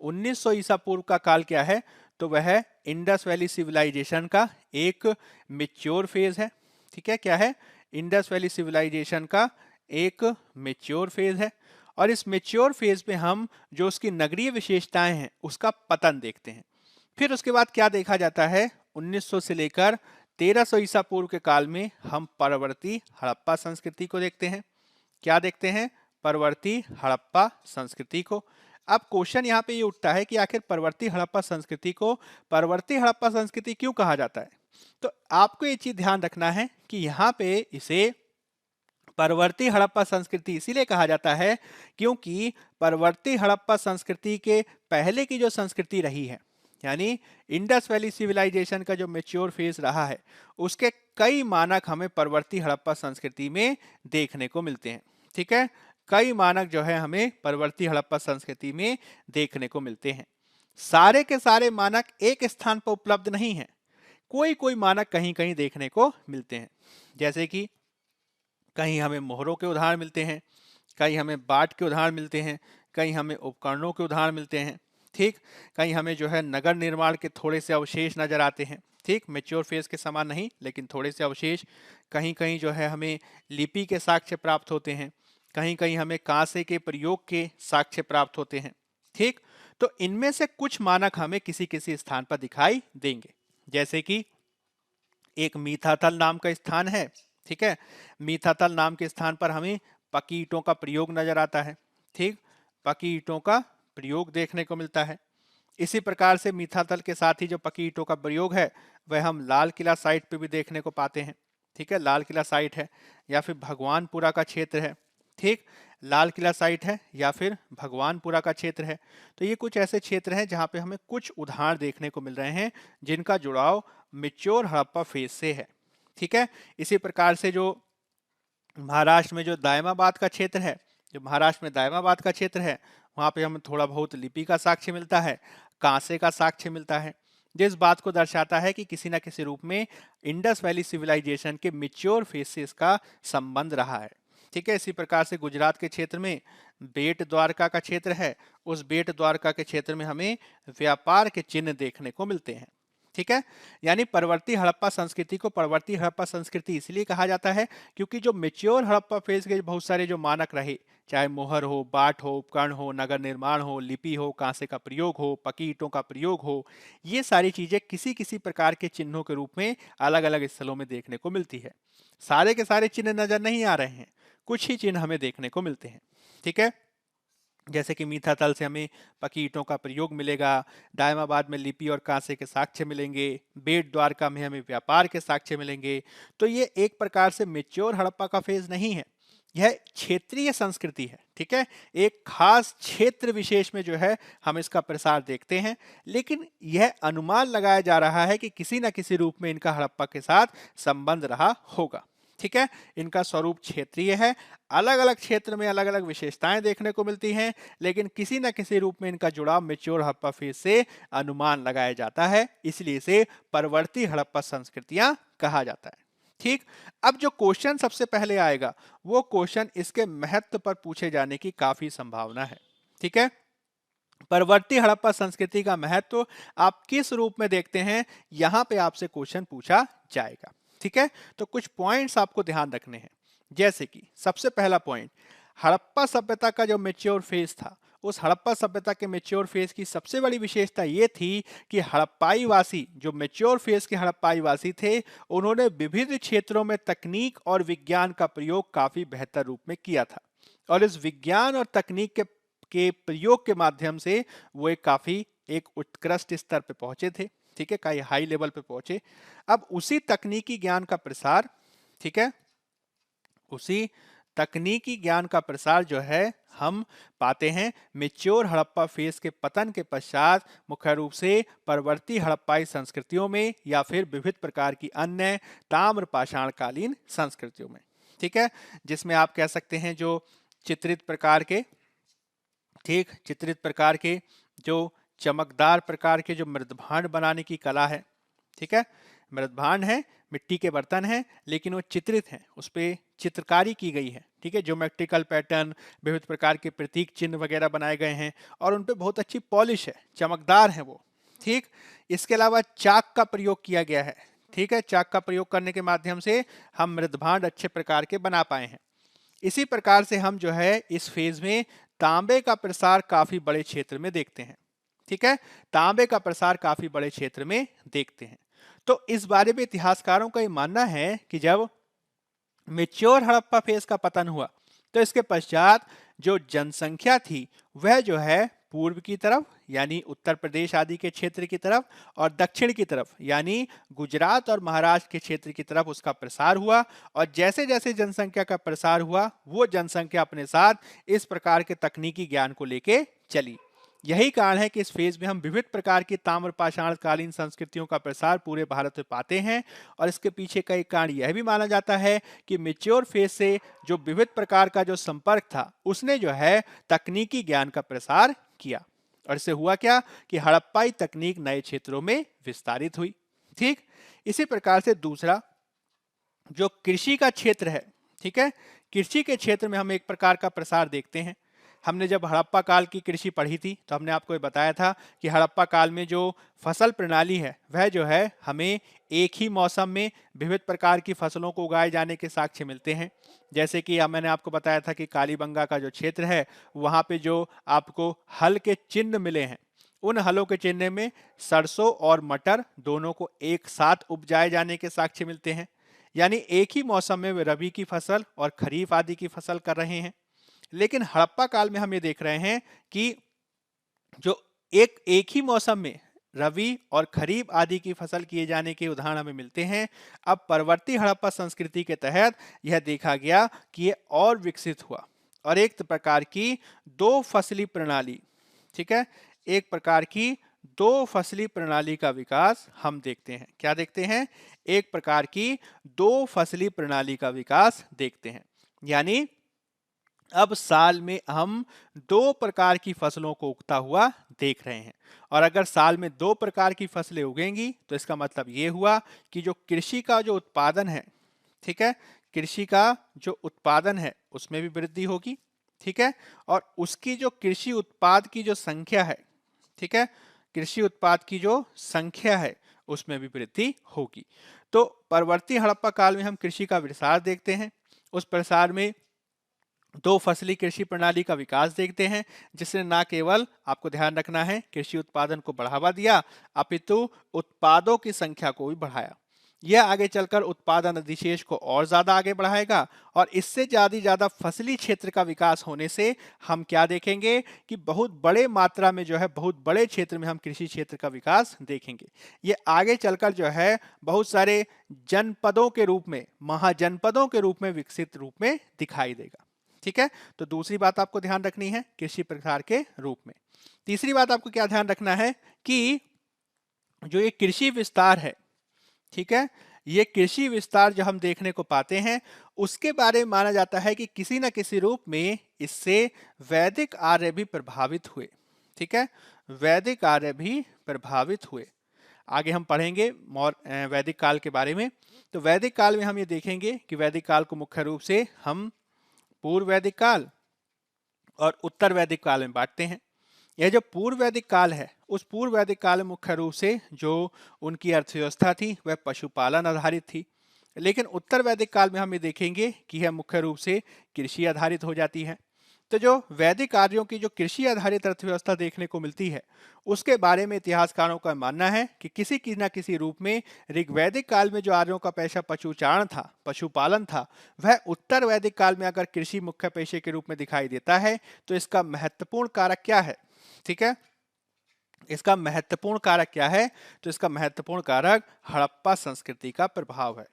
1900 ईसा पूर्व का काल क्या है, तो वह इंडस वैली सिविलाइजेशन का एक मेच्योर फेज है। ठीक है, क्या है, इंडस वैली सिविलाइजेशन का एक मेच्योर फेज है। और इस मेच्योर फेज में हम जो उसकी नगरीय विशेषताएं हैं उसका पतन देखते हैं। फिर उसके बाद क्या देखा जाता है, 1900 से लेकर 1300 ईसा पूर्व के काल में हम परवर्ती हड़प्पा संस्कृति को देखते हैं। क्या देखते हैं, परवर्ती हड़प्पा संस्कृति को। अब क्वेश्चन यहाँ पे ये उठता है कि आखिर परवर्ती हड़प्पा संस्कृति को परवर्ती हड़प्पा संस्कृति क्यों कहा जाता है। तो आपको ये चीज ध्यान रखना है कि यहाँ पे इसे परवर्ती हड़प्पा संस्कृति इसीलिए कहा जाता है क्योंकि परवर्ती हड़प्पा संस्कृति के पहले की जो संस्कृति रही है, यानी इंडस वैली सिविलाइजेशन का जो मेच्योर फेज रहा है, उसके कई मानक हमें परवर्ती हड़प्पा संस्कृति में देखने को मिलते हैं। ठीक है, कई मानक जो है हमें परवर्ती हड़प्पा संस्कृति में देखने को मिलते हैं। सारे के सारे मानक एक स्थान पर उपलब्ध नहीं है, कोई कोई मानक कहीं कहीं देखने को मिलते हैं। जैसे कि कहीं हमें मोहरों के उदाहरण मिलते हैं, कहीं हमें बाट के उदाहरण मिलते हैं, कहीं हमें उपकरणों के उदाहरण मिलते हैं। ठीक, कहीं हमें जो है नगर निर्माण के थोड़े से अवशेष नजर आते हैं। ठीक, मेच्योर फेज के समान नहीं लेकिन थोड़े से अवशेष। कहीं कहीं जो है हमें लिपि के साक्ष्य प्राप्त होते हैं, कहीं कहीं हमें कांसे के प्रयोग के साक्ष्य प्राप्त होते हैं। ठीक, तो इनमें से कुछ मानक हमें किसी किसी स्थान पर दिखाई देंगे। जैसे कि एक मीठातल नाम का स्थान है। ठीक है, मीठातल नाम के स्थान पर हमें पकी ईंटों का प्रयोग नजर आता है। ठीक, पकी ईंटों का प्रयोग देखने को मिलता है। इसी प्रकार से मीठातल के साथ ही जो पकी ईंटों का प्रयोग है वह हम लाल किला साइट पे भी देखने को पाते हैं। ठीक है, लाल किला साइट है या फिर भगवानपुरा का क्षेत्र है। ठीक, लाल किला साइट है या फिर भगवानपुरा का क्षेत्र है। तो ये कुछ ऐसे क्षेत्र हैं जहां पे हमें कुछ उदाहरण देखने को मिल रहे हैं जिनका जुड़ाव मेच्योर हड़प्पा फेज से है। ठीक है, इसी प्रकार से जो महाराष्ट्र में जो दायमाबाद का क्षेत्र है, जो महाराष्ट्र में दायमाबाद का क्षेत्र है, वहां पे हमें थोड़ा बहुत लिपि का साक्ष्य मिलता है, कांसे का साक्ष्य मिलता है, जिस बात को दर्शाता है कि किसी न किसी रूप में इंडस वैली सिविलाइजेशन के मेच्योर फेज से इसका संबंध रहा है। ठीक है, इसी प्रकार से गुजरात के क्षेत्र में बेट द्वारका का क्षेत्र है, उस बेट द्वारका के क्षेत्र में हमें व्यापार के चिन्ह देखने को मिलते हैं। ठीक है, यानी परवर्ती हड़प्पा संस्कृति को परवर्ती हड़प्पा संस्कृति इसलिए कहा जाता है क्योंकि जो मेच्योर हड़प्पा फेज के बहुत सारे जो मानक रहे, चाहे मोहर हो, बाट हो, उपकरण हो, नगर निर्माण हो, लिपि हो, कांसे का प्रयोग हो, पकी ईंटों का प्रयोग हो, ये सारी चीजें किसी किसी प्रकार के चिन्हों के रूप में अलग अलग स्थलों में देखने को मिलती है। सारे के सारे चिन्ह नजर नहीं आ रहे हैं, कुछ ही चिन्ह हमें देखने को मिलते हैं। ठीक है, जैसे कि मीठातल से हमें पकी ईंटों का प्रयोग मिलेगा, दायमाबाद में लिपि और कांसे के साक्ष्य मिलेंगे, बेट द्वारका में हमें व्यापार के साक्ष्य मिलेंगे। तो ये एक प्रकार से मेच्योर हड़प्पा का फेज नहीं है, यह क्षेत्रीय संस्कृति है। ठीक है, एक खास क्षेत्र विशेष में जो है हम इसका प्रसार देखते हैं, लेकिन यह अनुमान लगाया जा रहा है कि किसी न किसी रूप में इनका हड़प्पा के साथ संबंध रहा होगा। ठीक है, इनका स्वरूप क्षेत्रीय है, अलग अलग क्षेत्र में अलग अलग विशेषताएं देखने को मिलती हैं, लेकिन किसी न किसी रूप में इनका जुड़ाव मेच्योर हड़प्पा फेज से अनुमान लगाया जाता है, इसलिए इसे परवर्ती हड़प्पा संस्कृतियां कहा जाता है। ठीक, अब जो क्वेश्चन सबसे पहले आएगा वो क्वेश्चन इसके महत्व पर पूछे जाने की काफी संभावना है। ठीक है, परवर्ती हड़प्पा संस्कृति का महत्व आप किस रूप में देखते हैं, यहां पे आपसे क्वेश्चन पूछा जाएगा। ठीक है, तो कुछ पॉइंट्स आपको ध्यान रखने हैं। जैसे कि सबसे पहला पॉइंट, हड़प्पा सभ्यता का जो मेच्योर फेज था, उस हड़प्पा सभ्यता के मेच्योर फेज की सबसे बड़ी विशेषता ये थी कि हड़प्पाई वासी, जो मेच्योर फेज के हड़प्पाई वासी थे, उन्होंने विभिन्न क्षेत्रों में तकनीक और विज्ञान का प्रयोग काफी बेहतर रूप में किया था। और इस विज्ञान और तकनीक के प्रयोग के माध्यम से वो एक उत्कृष्ट स्तर पे पहुंचे थे, ठीक है, कई हाई लेवल पे पहुंचे। अब उसी तकनीकी ज्ञान का प्रसार, ठीक है, उसी तकनीकी ज्ञान का प्रसार जो है हम पाते हैं मेच्योर हड़प्पा फेज के पतन के पश्चात मुख्य रूप से परवर्ती हड़प्पाई संस्कृतियों में या फिर विविध प्रकार की अन्य ताम्र पाषाणकालीन संस्कृतियों में, ठीक है, जिसमें आप कह सकते हैं जो चित्रित प्रकार के, ठीक, चित्रित प्रकार के जो चमकदार प्रकार के जो मृदभांड बनाने की कला है, ठीक है, मृदभांड है, मिट्टी के बर्तन हैं, लेकिन वो चित्रित हैं, उस पर चित्रकारी की गई है, ठीक है, ज्योमेट्रिकल पैटर्न, विविध प्रकार के प्रतीक चिन्ह वगैरह बनाए गए हैं और उन पे बहुत अच्छी पॉलिश है, चमकदार है वो, ठीक। इसके अलावा चाक का प्रयोग किया गया है, ठीक है, चाक का प्रयोग करने के माध्यम से हम मृदभांड अच्छे प्रकार के बना पाए हैं। इसी प्रकार से हम जो है इस फेज में तांबे का प्रसार काफी बड़े क्षेत्र में देखते हैं, ठीक है, तांबे का प्रसार काफी बड़े क्षेत्र में देखते हैं। तो इस बारे में इतिहासकारों का ये मानना है कि जब मेच्योर हड़प्पा फेज का पतन हुआ तो इसके पश्चात जो जनसंख्या थी वह जो है पूर्व की तरफ यानी उत्तर प्रदेश आदि के क्षेत्र की तरफ और दक्षिण की तरफ यानी गुजरात और महाराष्ट्र के क्षेत्र की तरफ उसका प्रसार हुआ। और जैसे जैसे जनसंख्या का प्रसार हुआ वो जनसंख्या अपने साथ इस प्रकार के तकनीकी ज्ञान को लेके चली। यही कारण है कि इस फेज में हम विविध प्रकार की ताम्र पाषाणकालीन संस्कृतियों का प्रसार पूरे भारत में पाते हैं। और इसके पीछे का एक कारण यह भी माना जाता है कि मेच्योर फेज से जो विविध प्रकार का जो संपर्क था उसने जो है तकनीकी ज्ञान का प्रसार किया और इससे हुआ क्या कि हड़प्पाई तकनीक नए क्षेत्रों में विस्तारित हुई, ठीक। इसी प्रकार से दूसरा जो कृषि का क्षेत्र है, ठीक है, कृषि के क्षेत्र में हम एक प्रकार का प्रसार देखते हैं। हमने जब हड़प्पा काल की कृषि पढ़ी थी तो हमने आपको ये बताया था कि हड़प्पा काल में जो फसल प्रणाली है वह जो है हमें एक ही मौसम में विविध प्रकार की फसलों को उगाए जाने के साक्ष्य मिलते हैं। जैसे कि मैंने आपको बताया था कि कालीबंगा का जो क्षेत्र है वहाँ पे जो आपको हल के चिन्ह मिले हैं उन हलों के चिन्ह में सरसों और मटर दोनों को एक साथ उपजाए जाने के साक्ष्य मिलते हैं, यानी एक ही मौसम में वे रबी की फसल और खरीफ आदि की फसल कर रहे हैं। लेकिन हड़प्पा काल में हम ये देख रहे हैं कि जो एक ही मौसम में रबी और खरीफ आदि की फसल किए जाने के उदाहरण हमें मिलते हैं। अब परवर्ती हड़प्पा संस्कृति के तहत यह देखा गया कि ये और विकसित हुआ और एक प्रकार की दो फसली प्रणाली, ठीक है, एक प्रकार की दो फसली प्रणाली का विकास हम देखते हैं। क्या देखते हैं? एक प्रकार की दो फसली प्रणाली का विकास देखते हैं, यानी अब साल में हम दो प्रकार की फसलों को उगता हुआ देख रहे हैं। और अगर साल में दो प्रकार की फसलें उगेंगी तो इसका मतलब ये हुआ कि जो कृषि का जो उत्पादन है, ठीक है, कृषि का जो उत्पादन है उसमें भी वृद्धि होगी, ठीक है, और उसकी जो कृषि उत्पाद की जो संख्या है, ठीक है, कृषि उत्पाद की जो संख्या है उसमें भी वृद्धि होगी। तो परवर्ती हड़प्पा काल में हम कृषि का विस्तार देखते हैं। उस प्रसार में दो फसली कृषि प्रणाली का विकास देखते हैं, जिसने न केवल, आपको ध्यान रखना है, कृषि उत्पादन को बढ़ावा दिया अपितु उत्पादों की संख्या को भी बढ़ाया। यह आगे चलकर उत्पादन अधिशेष को और ज्यादा आगे बढ़ाएगा और इससे ज्यादा फसली क्षेत्र का विकास होने से हम क्या देखेंगे कि बहुत बड़े मात्रा में जो है बहुत बड़े क्षेत्र में हम कृषि क्षेत्र का विकास देखेंगे। ये आगे चलकर जो है बहुत सारे जनपदों के रूप में, महाजनपदों के रूप में विकसित रूप में दिखाई देगा, ठीक है। तो दूसरी बात आपको ध्यान रखनी है कृषि प्रसार के रूप में। तीसरी बात आपको क्या ध्यान रखना है कि जो ये कृषि विस्तार है, ठीक है, ये कृषि विस्तार जो हम देखने को पाते हैं उसके बारे में माना जाता है कि किसी न किसी रूप में इससे वैदिक आर्य भी प्रभावित हुए, ठीक है, वैदिक आर्य भी प्रभावित हुए। आगे हम पढ़ेंगे वैदिक काल के बारे में। तो वैदिक काल में हम ये देखेंगे कि वैदिक काल को मुख्य रूप से हम पूर्व वैदिक काल और उत्तर वैदिक काल में बांटते हैं। यह जो पूर्व वैदिक काल है उस पूर्व वैदिक काल में मुख्य रूप से जो उनकी अर्थव्यवस्था थी वह पशुपालन आधारित थी। लेकिन उत्तर वैदिक काल में हम ये देखेंगे कि यह मुख्य रूप से कृषि आधारित हो जाती है। तो जो वैदिक आर्यों की जो कृषि आधारित अर्थव्यवस्था देखने को मिलती है, उसके बारे में इतिहासकारों का मानना है कि किसी न किसी रूप में ऋग्वैदिक काल में जो आर्यों का पेशा पशुचारण था, पशुपालन था, वह उत्तर वैदिक काल में अगर कृषि मुख्य पेशे के रूप में दिखाई देता है, तो इसका महत्वपूर्ण कारक क्या है? ठीक है, इसका महत्वपूर्ण कारक क्या है? तो इसका महत्वपूर्ण कारक हड़प्पा संस्कृति का प्रभाव है।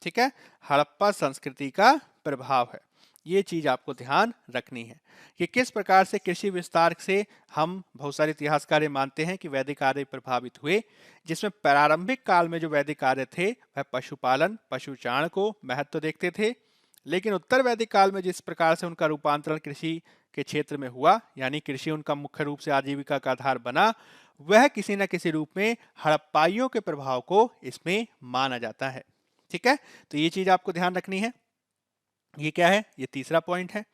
ठीक है, हड़प्पा संस्कृति का प्रभाव है। ये चीज आपको ध्यान रखनी है कि किस प्रकार से कृषि विस्तार से हम बहुत सारे इतिहासकार मानते हैं कि वैदिक आर्य प्रभावित हुए, जिसमें प्रारंभिक काल में जो वैदिक आर्य थे वह पशुपालन, पशुचारण को महत्व देखते थे, लेकिन उत्तर वैदिक काल में जिस प्रकार से उनका रूपांतरण कृषि के क्षेत्र में हुआ, यानी कृषि उनका मुख्य रूप से आजीविका का आधार बना, वह किसी न किसी रूप में हड़प्पाइयों के प्रभाव को इसमें माना जाता है। ठीक है, तो ये चीज आपको ध्यान रखनी है। ये क्या है? ये तीसरा पॉइंट है।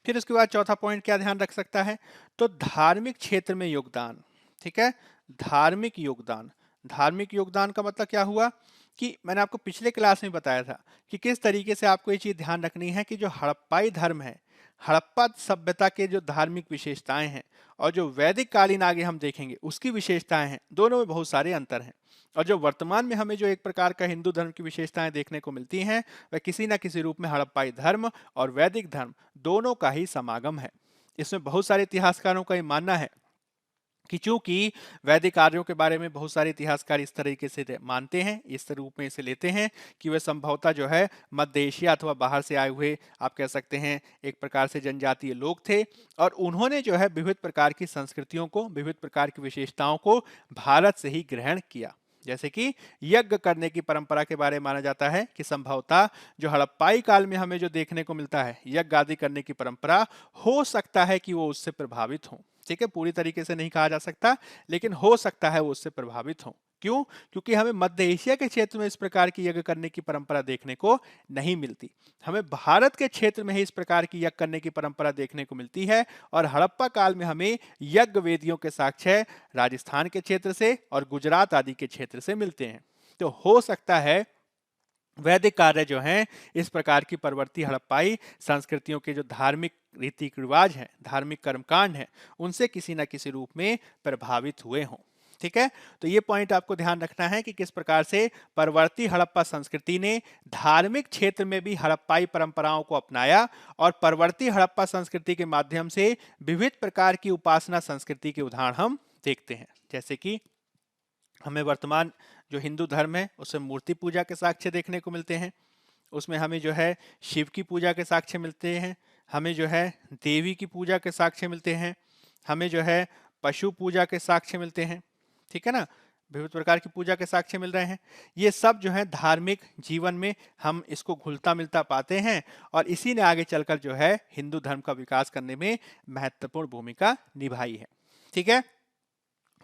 फिर उसके बाद चौथा पॉइंट क्या ध्यान रख सकता है? तो धार्मिक क्षेत्र में योगदान। ठीक है, धार्मिक योगदान। धार्मिक योगदान का मतलब क्या हुआ कि मैंने आपको पिछले क्लास में बताया था कि किस तरीके से आपको ये चीज ध्यान रखनी है कि जो हड़प्पाई धर्म है, हड़प्पा सभ्यता के जो धार्मिक विशेषताएं हैं और जो वैदिक कालीन आगे हम देखेंगे उसकी विशेषताएं हैं, दोनों में बहुत सारे अंतर हैं। और जो वर्तमान में हमें जो एक प्रकार का हिंदू धर्म की विशेषताएं देखने को मिलती हैं, वह किसी न किसी रूप में हड़प्पाई धर्म और वैदिक धर्म दोनों का ही समागम है। इसमें बहुत सारे इतिहासकारों का ये मानना है कि चूंकि वैदिक आर्यों के बारे में बहुत सारे इतिहासकार इस तरीके से मानते हैं, इस रूप में इसे लेते हैं कि वे संभवतः जो है मध्य एशिया अथवा बाहर से आए हुए आप कह सकते हैं एक प्रकार से जनजातीय लोग थे, और उन्होंने जो है विविध प्रकार की संस्कृतियों को, विविध प्रकार की विशेषताओं को भारत से ही ग्रहण किया। जैसे कि यज्ञ करने की परंपरा के बारे में माना जाता है कि संभवतः जो हड़प्पाई काल में हमें जो देखने को मिलता है यज्ञ आदि करने की परंपरा, हो सकता है कि वो उससे प्रभावित हो। ठीक है, पूरी तरीके से नहीं कहा जा सकता, लेकिन हो सकता है वो उससे प्रभावित हो। क्यों? क्योंकि हमें मध्य एशिया के क्षेत्र में इस प्रकार की यज्ञ करने की परंपरा देखने को नहीं मिलती। हमें भारत के क्षेत्र में ही इस प्रकार की यज्ञ करने की परंपरा देखने को मिलती है, और हड़प्पा काल में हमें यज्ञ वेदियों के साक्ष्य राजस्थान के क्षेत्र से और गुजरात आदि के क्षेत्र से मिलते हैं। तो हो सकता है वैदिक कार्य जो हैं इस प्रकार की परवर्ती हड़प्पाई संस्कृतियों के जो धार्मिक रीति रिवाज हैं, धार्मिक कर्मकांड हैं, उनसे किसी न किसी रूप में प्रभावित हुए हों। ठीक है, तो ये पॉइंट आपको ध्यान रखना है कि किस प्रकार से परवर्ती हड़प्पा संस्कृति ने धार्मिक क्षेत्र में भी हड़प्पाई परंपराओं को अपनाया, और परवर्ती हड़प्पा संस्कृति के माध्यम से विविध प्रकार की उपासना संस्कृति के उदाहरण हम देखते हैं। जैसे कि हमें वर्तमान जो हिंदू धर्म है उसमें मूर्ति पूजा के साक्ष्य देखने को मिलते हैं, उसमें हमें जो है शिव की पूजा के साक्ष्य मिलते हैं, हमें जो है देवी की पूजा के साक्ष्य मिलते हैं, हमें जो है पशु पूजा के साक्ष्य मिलते हैं। ठीक है ना, विविध प्रकार की पूजा के साक्ष्य मिल रहे हैं। ये सब जो है धार्मिक जीवन में हम इसको घुलता मिलता पाते हैं, और इसी ने आगे चलकर जो है हिंदू धर्म का विकास करने में महत्वपूर्ण भूमिका निभाई है। ठीक है,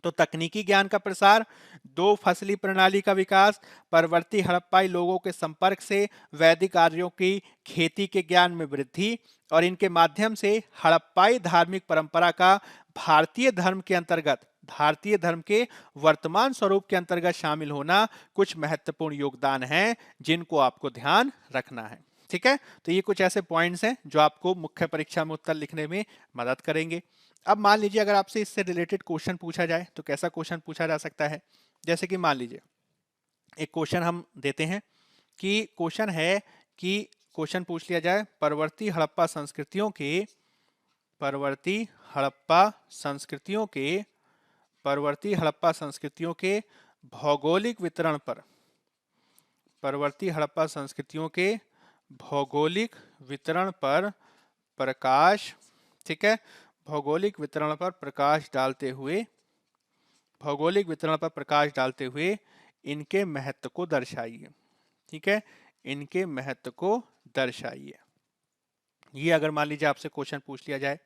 तो तकनीकी ज्ञान का प्रसार, दो फसली प्रणाली का विकास, परवर्ती हड़प्पाई लोगों के संपर्क से वैदिक आर्यों की खेती के ज्ञान में वृद्धि, और इनके माध्यम से हड़प्पाई धार्मिक परंपरा का भारतीय धर्म के अंतर्गत, भारतीय धर्म के वर्तमान स्वरूप के अंतर्गत शामिल होना कुछ महत्वपूर्ण योगदान हैं जिनको आपको ध्यान रखना है। ठीक है, तो ये कुछ ऐसे पॉइंट्स हैं जो आपको मुख्य परीक्षा में उत्तर लिखने में मदद करेंगे। अब मान लीजिए अगर आपसे इससे रिलेटेड क्वेश्चन पूछा जाए तो कैसा क्वेश्चन पूछा जा सकता है? जैसे कि मान लीजिए एक क्वेश्चन हम देते हैं कि क्वेश्चन है कि क्वेश्चन पूछ लिया जाए परवर्ती हड़प्पा संस्कृतियों के, परवर्ती हड़प्पा संस्कृतियों के, परवर्ती हड़प्पा संस्कृतियों के भौगोलिक वितरण पर, परवर्ती हड़प्पा संस्कृतियों के भौगोलिक वितरण पर प्रकाश, ठीक है, भौगोलिक वितरण पर प्रकाश डालते हुए, भौगोलिक वितरण पर प्रकाश डालते हुए इनके महत्व को दर्शाइए। ठीक है, इनके महत्व को दर्शाइए। ये अगर मान लीजिए आपसे क्वेश्चन पूछ लिया जाए,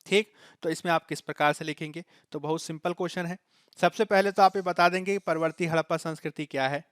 ठीक, तो इसमें आप किस प्रकार से लिखेंगे? तो बहुत सिंपल क्वेश्चन है। सबसे पहले तो आप ये बता देंगे कि परवर्ती हड़प्पा संस्कृति क्या है।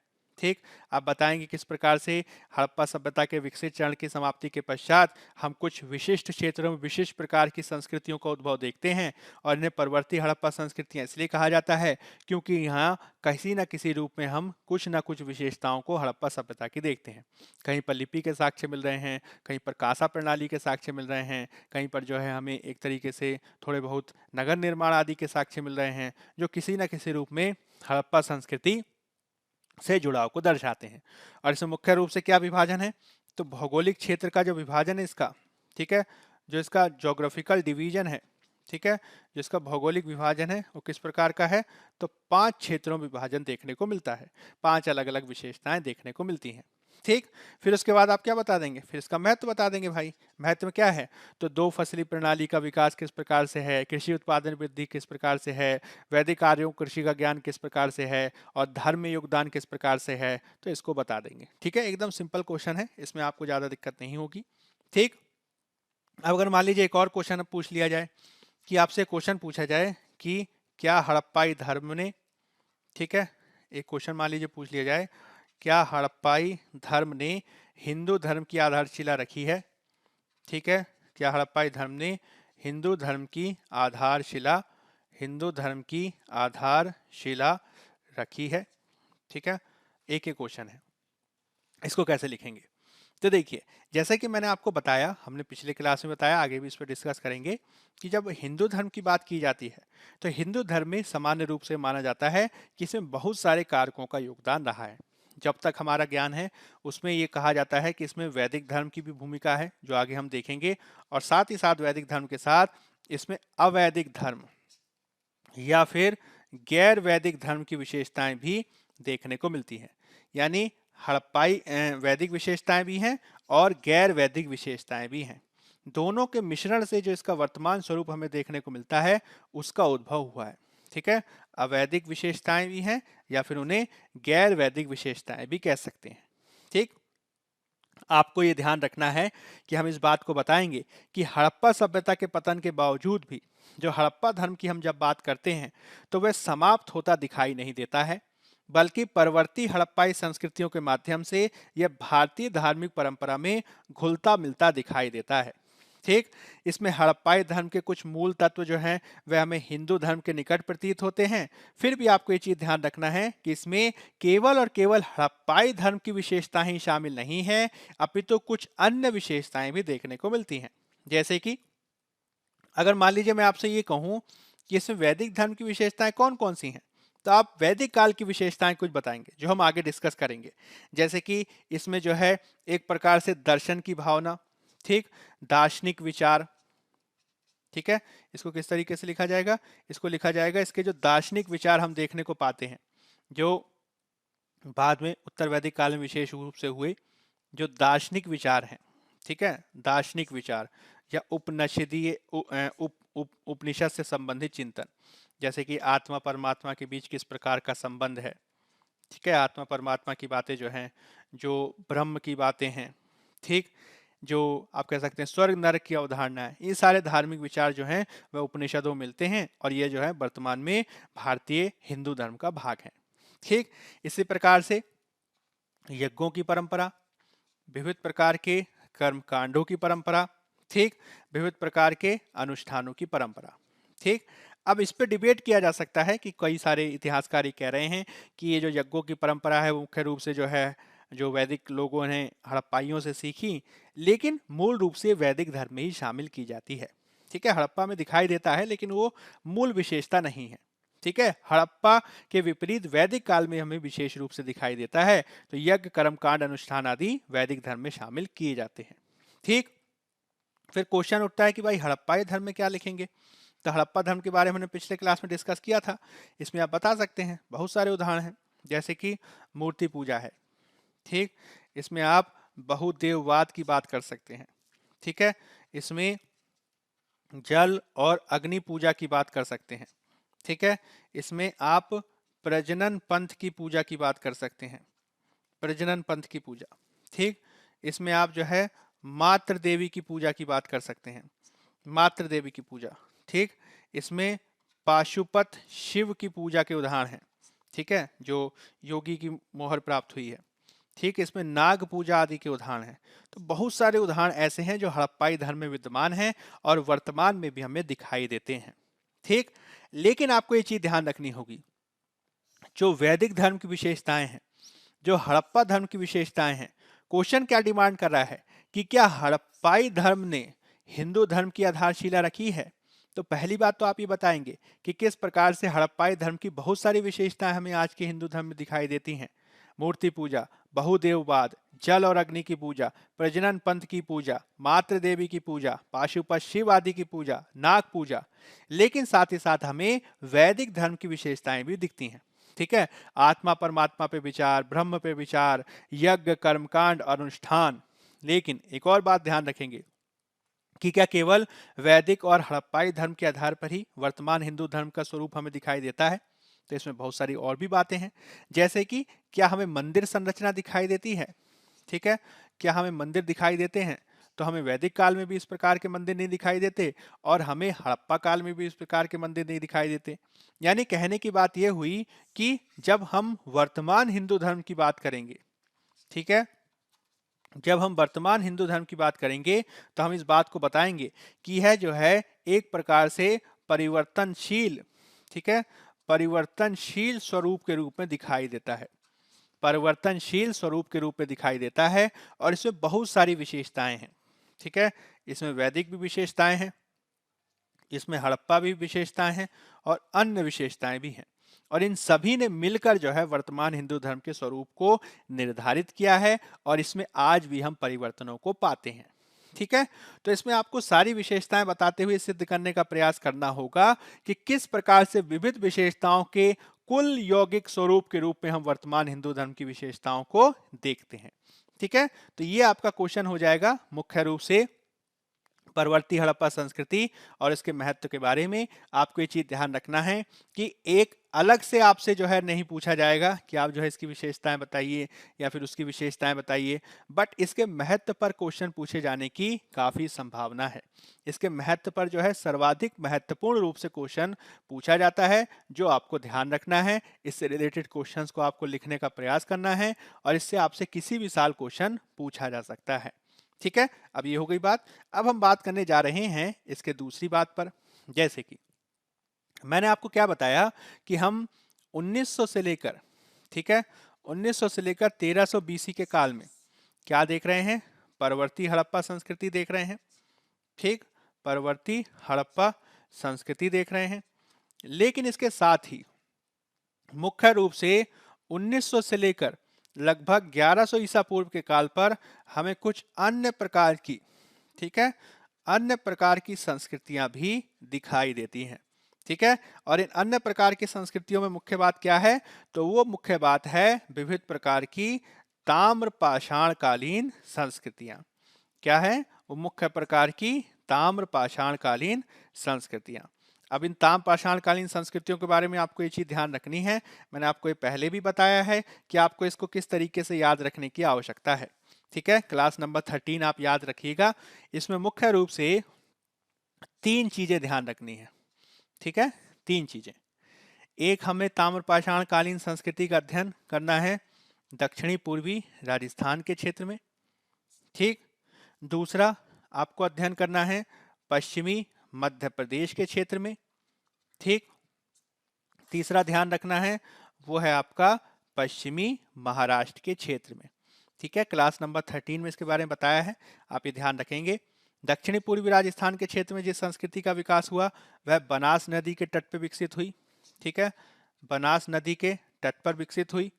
ठीक, आप बताएंगे किस प्रकार से हड़प्पा सभ्यता के विकसित चरण की समाप्ति के पश्चात हम कुछ विशिष्ट क्षेत्रों में विशिष्ट प्रकार की संस्कृतियों का उद्भव देखते हैं, और इन्हें परवर्ती हड़प्पा संस्कृतियां इसलिए कहा जाता है क्योंकि यहाँ किसी न किसी रूप में हम कुछ न कुछ विशेषताओं को हड़प्पा सभ्यता की देखते हैं। कहीं पर लिपि के साक्ष्य मिल रहे हैं, कहीं पर कांसा प्रणाली के साक्ष्य मिल रहे हैं, कहीं पर जो है हमें एक तरीके से थोड़े बहुत नगर निर्माण आदि के साक्ष्य मिल रहे हैं, जो किसी न किसी रूप में हड़प्पा संस्कृति से जुड़ाव को दर्शाते हैं। और इसमें मुख्य रूप से क्या विभाजन है, तो भौगोलिक क्षेत्र का जो विभाजन है इसका, ठीक है, जो इसका ज्योग्राफिकल डिवीजन है, ठीक है, जो इसका भौगोलिक विभाजन है वो किस प्रकार का है, तो 5 क्षेत्रों में विभाजन देखने को मिलता है, 5 अलग अलग विशेषताएं देखने को मिलती हैं। ठीक, फिर उसके बाद आप क्या बता देंगे, फिर इसका महत्व बता देंगे। भाई महत्व क्या है, तो 2 फसली प्रणाली का विकास किस प्रकार से है, कृषि उत्पादन वृद्धि किस प्रकार से है, वैदिक कार्यों कृषि का ज्ञान किस प्रकार से है, और धर्म में योगदान किस प्रकार से है, तो इसको बता देंगे। ठीक है, एकदम सिंपल क्वेश्चन है, इसमें आपको ज़्यादा दिक्कत नहीं होगी। ठीक, अब अगर मान लीजिए एक और क्वेश्चन पूछ लिया जाए कि आपसे क्वेश्चन पूछा जाए कि क्या हड़प्पाई धर्म ने, ठीक है, एक क्वेश्चन मान लीजिए पूछ लिया जाए, क्या हड़प्पाई धर्म ने हिंदू धर्म की आधारशिला रखी है, ठीक है, क्या हड़प्पाई धर्म ने हिंदू धर्म की आधारशिला, हिंदू धर्म की आधारशिला रखी है। ठीक है, एक ही क्वेश्चन है, इसको कैसे लिखेंगे, तो देखिए जैसा कि मैंने आपको बताया, हमने पिछले क्लास में बताया, आगे भी इस पर डिस्कस करेंगे कि जब हिंदू धर्म की बात की जाती है तो हिंदू धर्म में सामान्य रूप से माना जाता है कि इसमें बहुत सारे कारकों का योगदान रहा है। जब तक हमारा ज्ञान है उसमें ये कहा जाता है कि इसमें वैदिक धर्म की भी भूमिका है, जो आगे हम देखेंगे, और साथ ही साथ वैदिक धर्म के साथ इसमें अवैदिक धर्म या फिर गैर वैदिक धर्म की विशेषताएं भी देखने को मिलती हैं। यानी हड़प्पाई वैदिक विशेषताएं भी हैं और गैर वैदिक विशेषताएं भी हैं, दोनों के मिश्रण से जो इसका वर्तमान स्वरूप हमें देखने को मिलता है उसका उद्भव हुआ है। ठीक है, अवैदिक विशेषताएं भी हैं या फिर उन्हें गैर वैदिक विशेषताएं भी कह सकते हैं। ठीक, आपको ये ध्यान रखना है कि हम इस बात को बताएंगे कि हड़प्पा सभ्यता के पतन के बावजूद भी जो हड़प्पा धर्म की हम जब बात करते हैं तो वह समाप्त होता दिखाई नहीं देता है, बल्कि परवर्ती हड़प्पाई संस्कृतियों के माध्यम से यह भारतीय धार्मिक परंपरा में घुलता मिलता दिखाई देता है। ठीक, इसमें हड़प्पाई धर्म के कुछ मूल तत्व जो हैं वह हमें हिंदू धर्म के निकट प्रतीत होते हैं। फिर भी आपको ये चीज ध्यान रखना है कि इसमें केवल और केवल हड़प्पाई धर्म की विशेषता ही शामिल नहीं है, अपितु कुछ अन्य विशेषताएं भी देखने को मिलती हैं। जैसे कि अगर मान लीजिए मैं आपसे ये कहूं कि इसमें वैदिक धर्म की विशेषताएं कौन कौन सी हैं, तो आप वैदिक काल की विशेषताएं कुछ बताएंगे जो हम आगे डिस्कस करेंगे। जैसे कि इसमें जो है एक प्रकार से दर्शन की भावना, ठीक, दार्शनिक विचार, ठीक है, इसको किस तरीके से लिखा जाएगा, इसको लिखा जाएगा इसके जो दार्शनिक विचार हम देखने को पाते हैं, जो बाद में उत्तर वैदिक काल में विशेष रूप से हुए जो दार्शनिक विचार हैं, ठीक है, दार्शनिक विचार या उपनिषदीय उपनिषद से संबंधित चिंतन, जैसे कि आत्मा परमात्मा के बीच किस प्रकार का संबंध है, ठीक है, आत्मा परमात्मा की बातें जो हैं, जो ब्रह्म की बातें हैं, ठीक, जो आप कह सकते हैं स्वर्ग नरक की अवधारणा है, ये सारे धार्मिक विचार जो हैं वह उपनिषदों में मिलते हैं और ये जो है वर्तमान में भारतीय हिंदू धर्म का भाग है। ठीक, इसी प्रकार से यज्ञों की परंपरा, विविध प्रकार के कर्म कांडों की परंपरा, ठीक, विविध प्रकार के अनुष्ठानों की परंपरा। ठीक, अब इस पे डिबेट किया जा सकता है कि कई सारे इतिहासकार कह रहे हैं कि ये जो यज्ञों की परंपरा है वो मुख्य रूप से जो है जो वैदिक लोगों ने हड़प्पाइयों से सीखी, लेकिन मूल रूप से वैदिक धर्म में ही शामिल की जाती है। ठीक है, हड़प्पा में दिखाई देता है लेकिन वो मूल विशेषता नहीं है। ठीक है, हड़प्पा के विपरीत वैदिक काल में हमें विशेष रूप से दिखाई देता है, तो यज्ञ कर्मकांड अनुष्ठान आदि वैदिक धर्म में शामिल किए जाते हैं। ठीक, फिर क्वेश्चन उठता है कि भाई हड़प्पाई धर्म में क्या लिखेंगे, तो हड़प्पा धर्म के बारे में हमने पिछले क्लास में डिस्कस किया था, इसमें आप बता सकते हैं बहुत सारे उदाहरण हैं, जैसे कि मूर्ति पूजा है, ठीक, इसमें आप बहुदेववाद की बात कर सकते हैं, ठीक है, इसमें जल और अग्नि पूजा की बात कर सकते हैं, ठीक है, इसमें आप प्रजनन पंथ की पूजा की बात कर सकते हैं, प्रजनन पंथ की पूजा, ठीक, इसमें आप जो है मातृ देवी की पूजा की बात कर सकते हैं, मातृ देवी की पूजा, ठीक, इसमें पाशुपत शिव की पूजा के उदाहरण हैं, ठीक है, जो योगी की मोहर प्राप्त हुई है। ठीक, इसमें नाग पूजा आदि के उदाहरण हैं। तो बहुत सारे उदाहरण ऐसे हैं जो हड़प्पाई धर्म में विद्यमान हैं और वर्तमान में भी हमें दिखाई देते हैं। ठीक, लेकिन आपको ये चीज ध्यान रखनी होगी, जो वैदिक धर्म की विशेषताएं हैं, जो हड़प्पा धर्म की विशेषताएं हैं, क्वेश्चन क्या डिमांड कर रहा है कि क्या हड़प्पाई धर्म ने हिंदू धर्म की आधारशिला रखी है। तो पहली बात तो आप ये बताएंगे कि किस प्रकार से हड़प्पाई धर्म की बहुत सारी विशेषताएं हमें आज के हिंदू धर्म में दिखाई देती हैं। मूर्ति पूजा, बहुदेववाद, जल और अग्नि की पूजा, प्रजनन पंथ की पूजा, मातृ देवी की पूजा, पाशुपत शिव आदि की पूजा, नाग पूजा। लेकिन साथ ही साथ हमें वैदिक धर्म की विशेषताएं भी दिखती हैं। ठीक है, आत्मा परमात्मा पे विचार, ब्रह्म पे विचार, यज्ञ, कर्मकांड और अनुष्ठान। लेकिन एक और बात ध्यान रखेंगे कि क्या केवल वैदिक और हड़प्पाई धर्म के आधार पर ही वर्तमान हिंदू धर्म का स्वरूप हमें दिखाई देता है। तो इसमें बहुत सारी और भी बातें हैं, जैसे कि क्या हमें मंदिर संरचना दिखाई देती है। ठीक है, क्या हमें मंदिर दिखाई देते हैं। तो हमें वैदिक काल में भी इस प्रकार के मंदिर नहीं दिखाई देते और हमें हड़प्पा काल में भी इस प्रकार के मंदिर नहीं दिखाई देते। यानी कहने की बात यह हुई कि जब हम वर्तमान हिंदू धर्म की बात करेंगे, ठीक है, जब हम वर्तमान हिंदू धर्म की बात करेंगे तो हम इस बात को बताएंगे कि यह जो है एक प्रकार से परिवर्तनशील, ठीक है, परिवर्तनशील स्वरूप के रूप में दिखाई देता है, परिवर्तनशील स्वरूप के रूप में दिखाई देता है और इसमें बहुत सारी विशेषताएं हैं। ठीक है, इसमें वैदिक भी विशेषताएं हैं, इसमें हड़प्पा भी विशेषताएं हैं और अन्य विशेषताएं भी हैं, और इन सभी ने मिलकर जो है वर्तमान हिंदू धर्म के स्वरूप को निर्धारित किया है और इसमें आज भी हम परिवर्तनों को पाते हैं। ठीक है, तो इसमें आपको सारी विशेषताएं बताते हुए सिद्ध करने का प्रयास करना होगा कि किस प्रकार से विविध विशेषताओं के कुल यौगिक स्वरूप के रूप में हम वर्तमान हिंदू धर्म की विशेषताओं को देखते हैं। ठीक है, तो ये आपका क्वेश्चन हो जाएगा मुख्य रूप से परवर्ती हड़प्पा संस्कृति और इसके महत्व के बारे में। आपको ये चीज ध्यान रखना है कि एक अलग से आपसे जो है नहीं पूछा जाएगा कि आप जो है इसकी विशेषताएं बताइए या फिर उसकी विशेषताएं बताइए, बट इसके महत्व पर क्वेश्चन पूछे जाने की काफी संभावना है। इसके महत्व पर जो है सर्वाधिक महत्वपूर्ण रूप से क्वेश्चन पूछा जाता है, जो आपको ध्यान रखना है। इससे रिलेटेड क्वेश्चंस को आपको लिखने का प्रयास करना है और इससे आपसे किसी भी साल क्वेश्चन पूछा जा सकता है। ठीक है, अब ये हो गई बात। अब हम बात करने जा रहे हैं इसके दूसरी बात पर, जैसे कि मैंने आपको क्या बताया कि हम 1900 से लेकर, ठीक है, 1900 से लेकर 1300 बीसी के काल में क्या देख रहे हैं, परवर्ती हड़प्पा संस्कृति देख रहे हैं। ठीक, परवर्ती हड़प्पा संस्कृति देख रहे हैं, लेकिन इसके साथ ही मुख्य रूप से 1900 से लेकर लगभग 1100 ईसा पूर्व के काल पर हमें कुछ अन्य प्रकार की, ठीक है, अन्य प्रकार की संस्कृतियां भी दिखाई देती हैं। ठीक है, और इन अन्य प्रकार की संस्कृतियों में मुख्य बात क्या है, तो वो मुख्य बात है विविध प्रकार की ताम्र पाषाण कालीन संस्कृतियां। क्या है वो मुख्य प्रकार की ताम्र पाषाण कालीन संस्कृतियां। अब इन ताम्र पाषाण कालीन संस्कृतियों के बारे में आपको ये चीज ध्यान रखनी है, मैंने आपको ये पहले भी बताया है कि आपको इसको किस तरीके से याद रखने की आवश्यकता है। ठीक है, क्लास नंबर 13 आप याद रखिएगा। इसमें मुख्य रूप से 3 चीजें ध्यान रखनी है। ठीक है, 3 चीजें। एक, हमें ताम्र पाषाण कालीन संस्कृति का अध्ययन करना है दक्षिणी पूर्वी राजस्थान के क्षेत्र में। ठीक, दूसरा आपको अध्ययन करना है पश्चिमी मध्य प्रदेश के क्षेत्र में। ठीक, तीसरा ध्यान रखना है वो है आपका पश्चिमी महाराष्ट्र के क्षेत्र में। ठीक है, क्लास नंबर 13 में इसके बारे में बताया है, आप ये ध्यान रखेंगे। दक्षिणी पूर्वी राजस्थान के क्षेत्र में जिस संस्कृति का विकास हुआ वह बनास नदी के तट पर विकसित हुई। ठीक है, बनास नदी के तट पर विकसित हुई।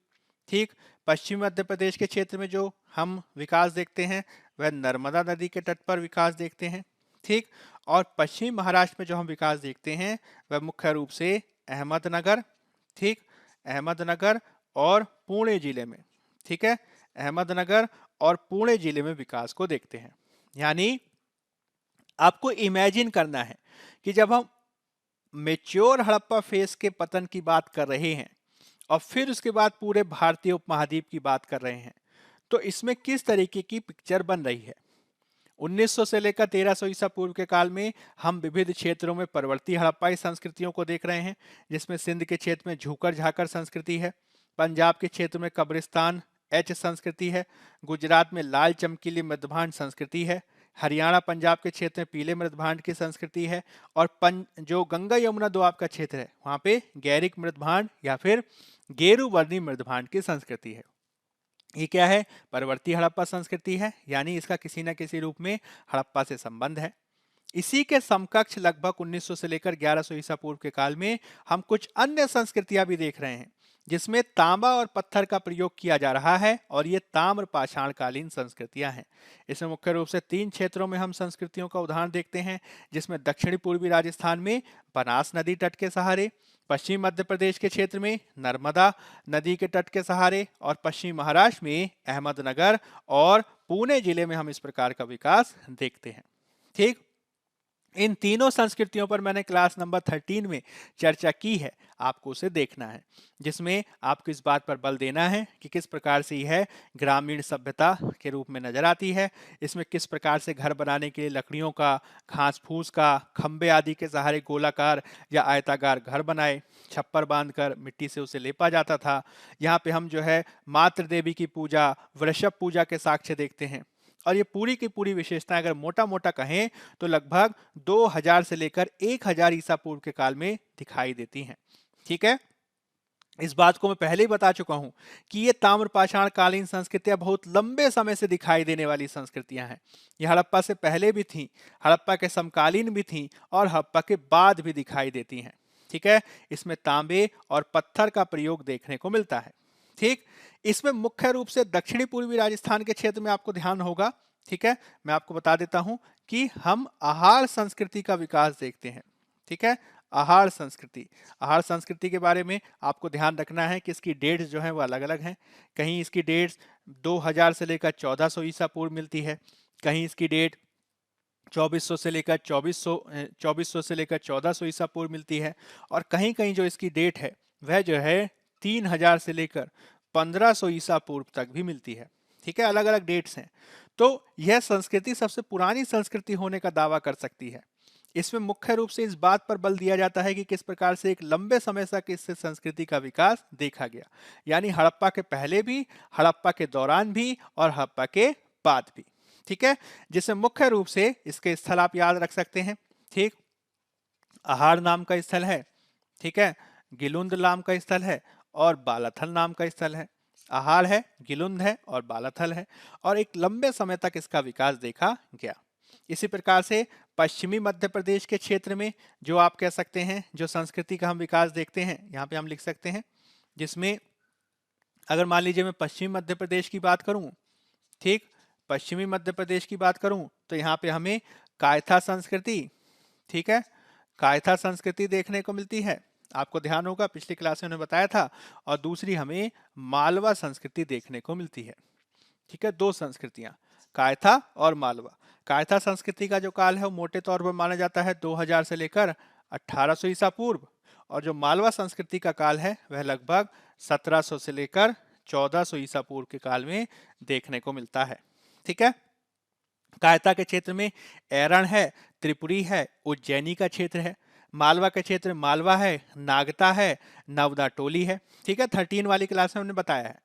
ठीक, पश्चिमी मध्य प्रदेश के क्षेत्र में जो हम विकास देखते हैं वह नर्मदा नदी के तट पर विकास देखते हैं। ठीक, और पश्चिमी महाराष्ट्र में जो हम विकास देखते हैं वह मुख्य रूप से अहमदनगर, ठीक, अहमदनगर और पुणे जिले में, ठीक है, अहमदनगर और पुणे जिले में विकास को देखते हैं। यानी आपको इमेजिन करना है कि जब हम मेच्योर हड़प्पा फेज के पतन की बात कर रहे हैं और फिर उसके बाद पूरे भारतीय उपमहाद्वीप की बात कर रहे हैं, तो इसमें किस तरीके की पिक्चर बन रही है। 1900 से लेकर 1300 ईसा पूर्व के काल में हम विविध क्षेत्रों में परवर्ती हड़प्पाई संस्कृतियों को देख रहे हैं, जिसमें सिंध के क्षेत्र में झूकर झाकर संस्कृति है, पंजाब के क्षेत्र में कब्रिस्तान एच संस्कृति है, गुजरात में लाल चमकीली मृदभांड संस्कृति है, हरियाणा पंजाब के क्षेत्र में पीले मृदभांड की संस्कृति है, और जो गंगा यमुना दोआब का क्षेत्र है वहां पे गैरिक मृदभांड या फिर गेरू वर्णी मृदभांड की संस्कृति है। ये क्या है? परवर्ती हड़प्पा संस्कृति है, यानी इसका किसी न किसी रूप में हड़प्पा से संबंध है। इसी के समकक्ष लगभग 1900 से लेकर 1100 ईसा पूर्व के काल में हम कुछ अन्य संस्कृतियां भी देख रहे हैं, जिसमें तांबा और पत्थर का प्रयोग किया जा रहा है, और ये ताम्र पाषाण कालीन संस्कृतियां हैं। इसमें मुख्य रूप से 3 क्षेत्रों में हम संस्कृतियों का उदाहरण देखते हैं, जिसमें दक्षिणी पूर्वी राजस्थान में बनास नदी तट के सहारे, पश्चिमी मध्य प्रदेश के क्षेत्र में नर्मदा नदी के तट के सहारे, और पश्चिमी महाराष्ट्र में अहमदनगर और पुणे जिले में हम इस प्रकार का विकास देखते हैं। ठीक, इन तीनों संस्कृतियों पर मैंने क्लास नंबर 13 में चर्चा की है, आपको उसे देखना है, जिसमें आपको इस बात पर बल देना है कि किस प्रकार से यह ग्रामीण सभ्यता के रूप में नजर आती है। इसमें किस प्रकार से घर बनाने के लिए लकड़ियों का, घास फूस का, खंबे आदि के सहारे गोलाकार या आयताकार घर बनाए, छप्पर बांधकर मिट्टी से उसे लेपा जाता था। यहाँ पे हम जो है मातृ देवी की पूजा, वृषभ पूजा के साक्ष्य देखते हैं, और ये पूरी की पूरी विशेषताएं अगर मोटा मोटा कहें तो लगभग 2000 से लेकर 1000 ईसा पूर्व के काल में दिखाई देती हैं। ठीक है, इस बात को मैं पहले ही बता चुका हूं कि ये ताम्रपाषाण कालीन संस्कृतियां बहुत लंबे समय से दिखाई देने वाली संस्कृतियां हैं। ये हड़प्पा से पहले भी थीं, हड़प्पा के समकालीन भी थीं, और हड़प्पा के बाद भी दिखाई देती हैं। ठीक है, इसमें तांबे और पत्थर का प्रयोग देखने को मिलता है। ठीक, इसमें मुख्य रूप से दक्षिणी पूर्वी राजस्थान के क्षेत्र में आपको ध्यान होगा। ठीक है, मैं आपको बता देता हूं कि हम आहार संस्कृति का विकास देखते हैं। ठीक है, आहार संस्कृति के बारे में आपको ध्यान रखना है कि इसकी डेट्स जो हैं वो अलग अलग हैं। कहीं इसकी डेट्स 2000 से लेकर 1400 ईसा पूर्व मिलती है, कहीं इसकी डेट 2400 से लेकर 2400 से लेकर 1400 ईसा पूर्व मिलती है, और कहीं कहीं जो इसकी डेट है वह जो है 3000 से लेकर 1500 ईसा पूर्व तक भी मिलती है। ठीक है, अलग अलग डेट्स हैं। तो यह संस्कृति सबसे पुरानी संस्कृति होने का दावा कर सकती है। इसमें मुख्य रूप से इस बात पर बल दिया जाता है कि किस प्रकार से एक लंबे समय तक इस संस्कृति का विकास देखा गया, यानी हड़प्पा के पहले भी, हड़प्पा के दौरान भी, और हड़प्पा के बाद भी। ठीक है, जिसमें मुख्य रूप से इसके स्थल आप याद रख सकते हैं। ठीक, आहार नाम का स्थल है, ठीक है, गिलुंद नाम का स्थल है, और बालाथल नाम का स्थल है। आहार है, गिलुंद है और बालाथल है, और एक लंबे समय तक इसका विकास देखा गया। इसी प्रकार से पश्चिमी मध्य प्रदेश के क्षेत्र में जो आप कह सकते हैं, जो संस्कृति का हम विकास देखते हैं, यहाँ पे हम लिख सकते हैं, जिसमें अगर मान लीजिए मैं पश्चिमी मध्य प्रदेश की बात करूं, ठीक, पश्चिमी मध्य प्रदेश की बात करूं तो यहाँ पे हमें कायथा संस्कृति, ठीक है, कायथा संस्कृति देखने को मिलती है। आपको ध्यान होगा पिछली क्लास में उन्होंने बताया था, और दूसरी हमें मालवा संस्कृति देखने को मिलती है। ठीक है, 2 संस्कृतियां, कायथा और मालवा। कायथा संस्कृति का जो काल है वो मोटे तौर पर माना जाता है 2000 से लेकर 1800 ईसा पूर्व, और जो मालवा संस्कृति का काल है वह लगभग 1700 से लेकर 1400 ईसा पूर्व के काल में देखने को मिलता है। ठीक है, कायथा के क्षेत्र में एरण है, त्रिपुरी है, उज्जैनी का क्षेत्र है। मालवा का क्षेत्र मालवा है, नागता है, नवदा टोली है। ठीक है, 13 वाली क्लास में हमने बताया है।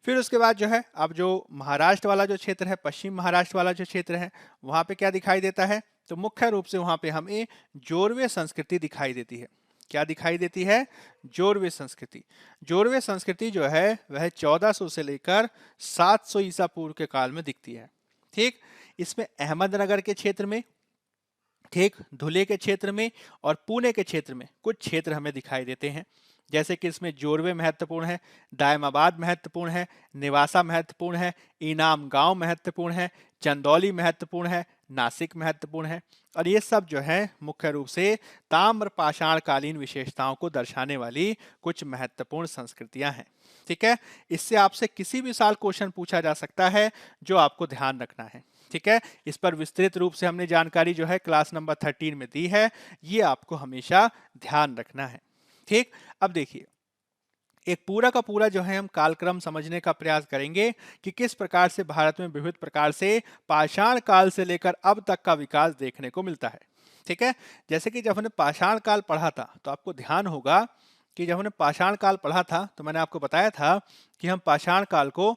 फिर उसके बाद जो है, अब जो महाराष्ट्र वाला जो क्षेत्र है, पश्चिम महाराष्ट्र वाला जो क्षेत्र है, वहां पे क्या दिखाई देता है? तो मुख्य रूप से वहां पे हमें जोरवे संस्कृति दिखाई देती है। क्या दिखाई देती है? जोरवे संस्कृति। जोरवे संस्कृति जो है वह 1400 से लेकर 700 ईसा पूर्व के काल में दिखती है। ठीक, इसमें अहमदनगर के क्षेत्र में, ठीक, धुले के क्षेत्र में और पुणे के क्षेत्र में कुछ क्षेत्र हमें दिखाई देते हैं, जैसे कि इसमें जोरवे महत्वपूर्ण है, दायमाबाद महत्वपूर्ण है, निवासा महत्वपूर्ण है, इनाम गांव महत्वपूर्ण है, चंदौली महत्वपूर्ण है, नासिक महत्वपूर्ण है, और ये सब जो है मुख्य रूप से ताम्र पाषाण कालीन विशेषताओं को दर्शाने वाली कुछ महत्वपूर्ण संस्कृतियां हैं। ठीक है, इससे आपसे किसी भी साल क्वेश्चन पूछा जा सकता है, जो आपको ध्यान रखना है। ठीक है, इस पर विस्तृत रूप से हमने जानकारी जो है क्लास नंबर 13 में दी है, ये आपको हमेशा ध्यान रखना है। ठीक, अब देखिए, एक पूरा का पूरा जो है हम कालक्रम समझने का प्रयास करेंगे कि किस प्रकार से भारत में विविध प्रकार से पाषाण काल से लेकर अब तक का विकास देखने को मिलता है। ठीक है, जैसे कि जब हमने पाषाण काल पढ़ा था तो आपको ध्यान होगा कि जब हमने पाषाण काल पढ़ा था तो मैंने आपको बताया था कि हम पाषाण काल को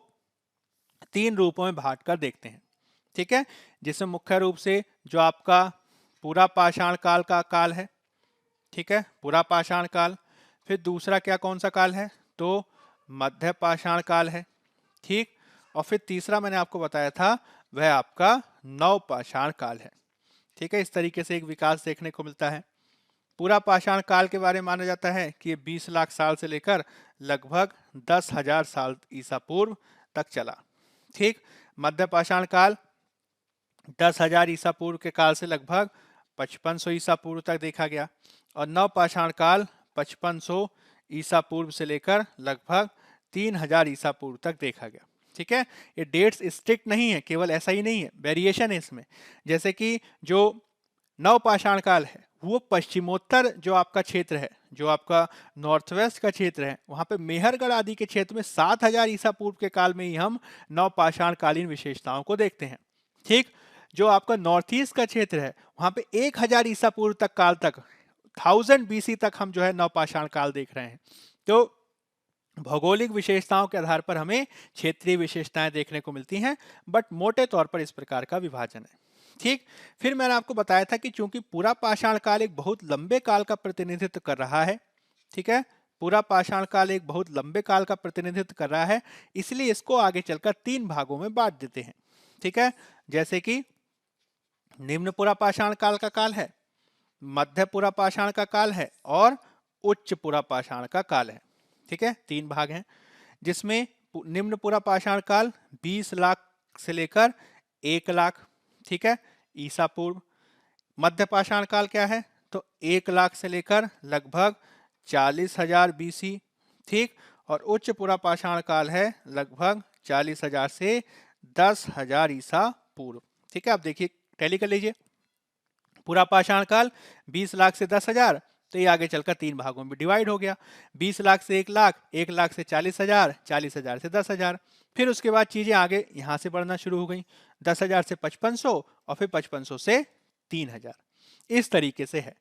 3 रूपों में बांट कर देखते हैं। ठीक है, जिसमें मुख्य रूप से जो आपका पूरा पाषाण काल का काल है, ठीक है, पूरा पाषाण काल। फिर दूसरा क्या कौन सा काल है, तो मध्य पाषाण काल है। ठीक, और फिर तीसरा मैंने आपको बताया था वह आपका नव पाषाण काल है। ठीक है, इस तरीके से एक विकास देखने को मिलता है। पूरा पाषाण काल के बारे में माना जाता है कि ये 20 लाख साल से लेकर लगभग 10,000 साल ईसा पूर्व तक चला। ठीक, मध्य पाषाण काल 10,000 ईसा पूर्व के काल से लगभग 5500 ईसा पूर्व तक देखा गया, और नव पाषाण काल 5500 ईसा पूर्व से लेकर लगभग 3000 ईसा पूर्व तक देखा गया। ठीक है, ये डेट्स स्ट्रिक्ट नहीं है, केवल ऐसा ही नहीं है, वेरिएशन है इसमें। जैसे कि जो नव पाषाण काल है वो पश्चिमोत्तर जो आपका क्षेत्र है, जो आपका नॉर्थ वेस्ट का क्षेत्र है, वहां पे मेहरगढ़ आदि के क्षेत्र में 7000 ईसा पूर्व के काल में ही हम नव पाषाण कालीन विशेषताओं को देखते हैं। ठीक, जो आपका नॉर्थ ईस्ट का क्षेत्र है वहां पे 1000 ईसा पूर्व तक काल तक 1000 बीसी तक हम जो है नवपाषाण काल देख रहे हैं। तो भौगोलिक विशेषताओं के आधार पर हमें क्षेत्रीय विशेषताएं देखने को मिलती हैं, बट मोटे तौर पर इस प्रकार का विभाजन है। ठीक, फिर मैंने आपको बताया था कि चूंकि पूरा पाषाण काल एक बहुत लंबे काल का प्रतिनिधित्व कर रहा है, ठीक है, पूरा पाषाण काल एक बहुत लंबे काल का प्रतिनिधित्व कर रहा है, इसलिए इसको आगे चलकर 3 भागों में बांट देते हैं। ठीक है, जैसे कि निम्न पूरा पाषाण काल का काल है, मध्य पूरा पाषाण का काल है और उच्च पूरा पाषाण का काल है। ठीक है, 3 भाग हैं, जिसमें निम्न पूरा पाषाण काल 20 लाख से लेकर 1 लाख, ठीक है, ईसा पूर्व। मध्य पाषाण काल क्या है, तो 1 लाख से लेकर लगभग 40,000 बीसी। ठीक, और उच्च पूरा पाषाण काल है लगभग 40,000 से 10,000 ईसा पूर्व। ठीक है, आप देखिए टैली कर लीजिए, पूरा पाषाण काल 20 लाख से 10,000, तो ये आगे चलकर 3 भागों में डिवाइड हो गया, 20 लाख से 1 लाख, 1 लाख से 40,000, 40,000 से 10,000। फिर उसके बाद चीजें आगे यहां से बढ़ना शुरू हो गई, 10,000 से 5500 और फिर 5500 से 3,000, इस तरीके से है।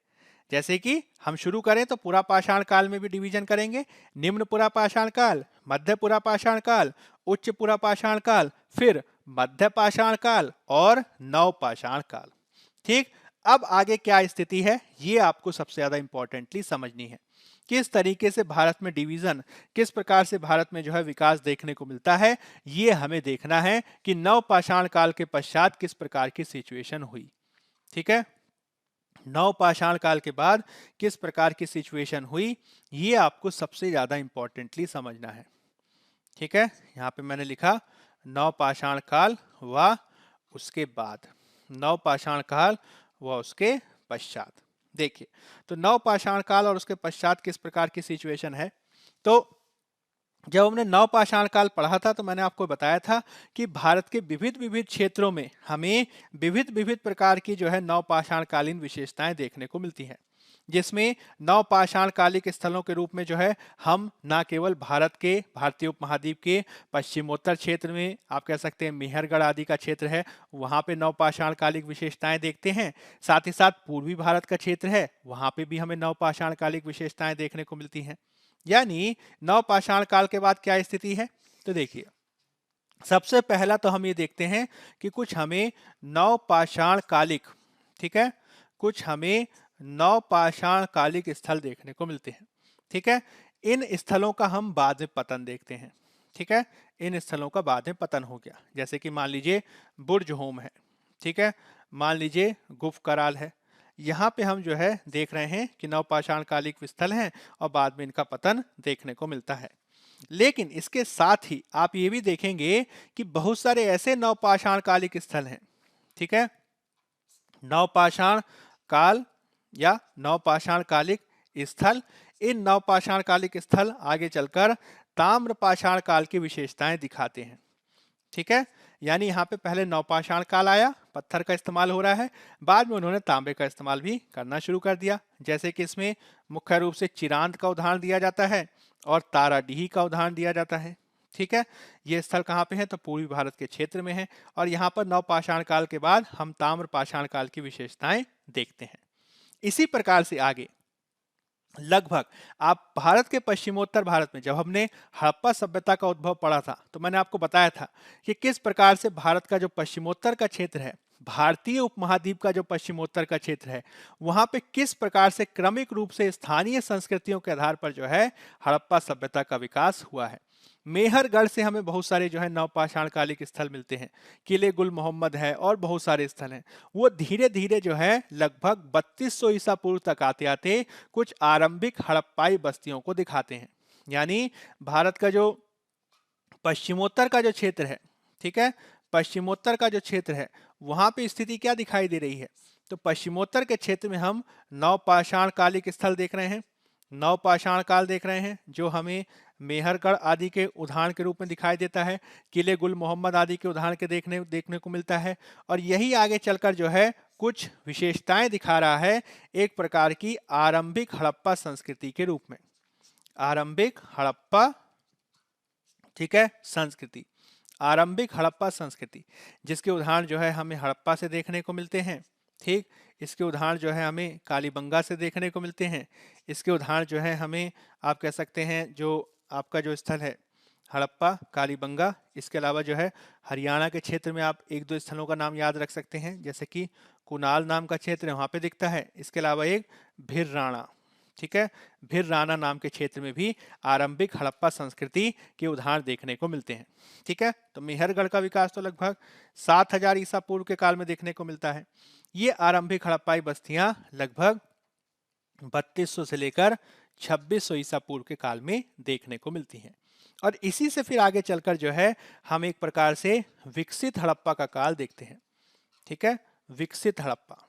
जैसे कि हम शुरू करें तो पूरा पाषाण काल में भी डिवीजन करेंगे, निम्न पूरा पाषाण काल, मध्य पूरा पाषाण काल, उच्च पूरा पाषाण काल, फिर मध्य पाषाण काल और नव पाषाण काल। ठीक, अब आगे क्या स्थिति है ये आपको सबसे ज्यादा इंपॉर्टेंटली समझनी है, किस तरीके से भारत में डिवीजन, किस प्रकार से भारत में जो है विकास देखने को मिलता है, ये हमें देखना है कि नव पाषाण काल के पश्चात किस प्रकार की सिचुएशन हुई। ठीक है, नव पाषाण काल के बाद किस प्रकार की सिचुएशन हुई, ये आपको सबसे ज्यादा इंपॉर्टेंटली समझना है। ठीक है, यहाँ पे मैंने लिखा नव पाषाण काल व उसके बाद, नव पाषाण काल व उसके पश्चात। देखिए, तो नव पाषाण काल और उसके पश्चात किस प्रकार की सिचुएशन है, तो जब हमने नव पाषाण काल पढ़ा था तो मैंने आपको बताया था कि भारत के विविध विविध क्षेत्रों में हमें विविध विविध प्रकार की जो है नव पाषाण कालीन विशेषताएं देखने को मिलती हैं, जिसमें नव पाषाण कालिक स्थलों के रूप में जो है हम न केवल भारत के, भारतीय उपमहाद्वीप के पश्चिमोत्तर क्षेत्र में, आप कह सकते हैं मेहरगढ़ आदि का क्षेत्र है, वहां पे नव पाषाण कालिक विशेषताएं देखते हैं, साथ ही साथ पूर्वी भारत का क्षेत्र है, वहां पे भी हमें नव पाषाण कालिक विशेषताएं देखने को मिलती हैं। यानी नव पाषाण काल के बाद क्या स्थिति है, तो देखिए, सबसे पहला तो हम ये देखते हैं कि कुछ हमें नव पाषाण कालिक, ठीक है, कुछ हमें नव पाषाण कालिक स्थल देखने को मिलते हैं। ठीक है, इन स्थलों का हम बाद में पतन देखते हैं। ठीक है, इन स्थलों का बाद में पतन हो गया, जैसे कि मान लीजिए बुर्ज होम है, ठीक है, मान लीजिए गुफ कराल है, यहाँ पे हम जो है देख रहे हैं कि नव पाषाण कालिक स्थल हैं और बाद में इनका पतन देखने को मिलता है। लेकिन इसके साथ ही आप ये भी देखेंगे कि बहुत सारे ऐसे नव पाषाण कालिक स्थल हैं, ठीक है, नव पाषाण काल या नव पाषाण कालिक स्थल, इन नव पाषाण कालिक स्थल आगे चलकर ताम्र पाषाण काल की विशेषताएं दिखाते हैं। ठीक है, यानी यहाँ पे पहले नवपाषाण काल आया, पत्थर का इस्तेमाल हो रहा है, बाद में उन्होंने तांबे का इस्तेमाल भी करना शुरू कर दिया, जैसे कि इसमें मुख्य रूप से चिरांद का उदाहरण दिया जाता है, और ताराडीह का उदाहरण दिया जाता है। ठीक है, ये स्थल कहाँ पे है? तो पूर्वी भारत के क्षेत्र में है। और यहाँ पर नवपाषाण काल के बाद हम ताम्र पाषाण काल की विशेषताएं देखते हैं। इसी प्रकार से आगे लगभग आप भारत के पश्चिमोत्तर भारत में जब हमने हड़प्पा सभ्यता का उद्भव पढ़ा था तो मैंने आपको बताया था कि किस प्रकार से भारत का जो पश्चिमोत्तर का क्षेत्र है, भारतीय उपमहाद्वीप का जो पश्चिमोत्तर का क्षेत्र है, वहां पे किस प्रकार से क्रमिक रूप से स्थानीय संस्कृतियों के आधार पर जो है हड़प्पा सभ्यता का विकास हुआ है। मेहरगढ़ से हमें बहुत सारे जो है नवपाषाण कालिक स्थल मिलते हैं, किले गुल मोहम्मद है और बहुत सारे स्थल हैं। वो धीरे धीरे जो है लगभग 3200 ईसा पूर्व तक आते आते कुछ आरंभिक हड़प्पाई बस्तियों को दिखाते हैं। यानी भारत का जो पश्चिमोत्तर का जो क्षेत्र है, ठीक है, पश्चिमोत्तर का जो क्षेत्र है वहां पे स्थिति क्या दिखाई दे रही है? तो पश्चिमोत्तर के क्षेत्र में हम नवपाषाण कालिक स्थल देख रहे हैं, नवपाषाण काल देख रहे हैं जो हमें मेहरगढ़ आदि के उदाहरण के रूप में दिखाई देता है, किले गुल मोहम्मद आदि के उदाहरण के देखने को मिलता है। और यही आगे चलकर जो है कुछ विशेषताएं दिखा रहा है एक प्रकार की आरंभिक हड़प्पा संस्कृति के रूप में। आरंभिक हड़प्पा, ठीक है, संस्कृति, आरंभिक हड़प्पा संस्कृति, जिसके उदाहरण जो है हमें हड़प्पा से देखने को मिलते हैं। ठीक, इसके उदाहरण जो है हमें कालीबंगा से देखने को मिलते हैं। इसके उदाहरण जो है हमें आप कह सकते हैं जो आपका जो स्थल है हड़प्पा, कालीबंगा, इसके अलावा जो है हरियाणा के क्षेत्र में आप एक दो स्थलों का नाम याद रख सकते हैं, जैसे कि कुनाल नाम का क्षेत्र है वहां पे दिखता है। इसके अलावा एक भिर्राणा, ठीक है, भिर्राना नाम के क्षेत्र में भी आरंभिक हड़प्पा संस्कृति के उदाहरण देखने को मिलते हैं। ठीक है, तो मेहरगढ़ का विकास तो लगभग 7000 ईसा पूर्व के काल में देखने को मिलता है। ये आरंभिक हड़प्पाई बस्तियां लगभग 3200 से लेकर 2600 ईसा पूर्व के काल में देखने को मिलती हैं। और इसी से फिर आगे चलकर जो है हम एक प्रकार से विकसित हड़प्पा का काल देखते हैं। ठीक है, विकसित हड़प्पा,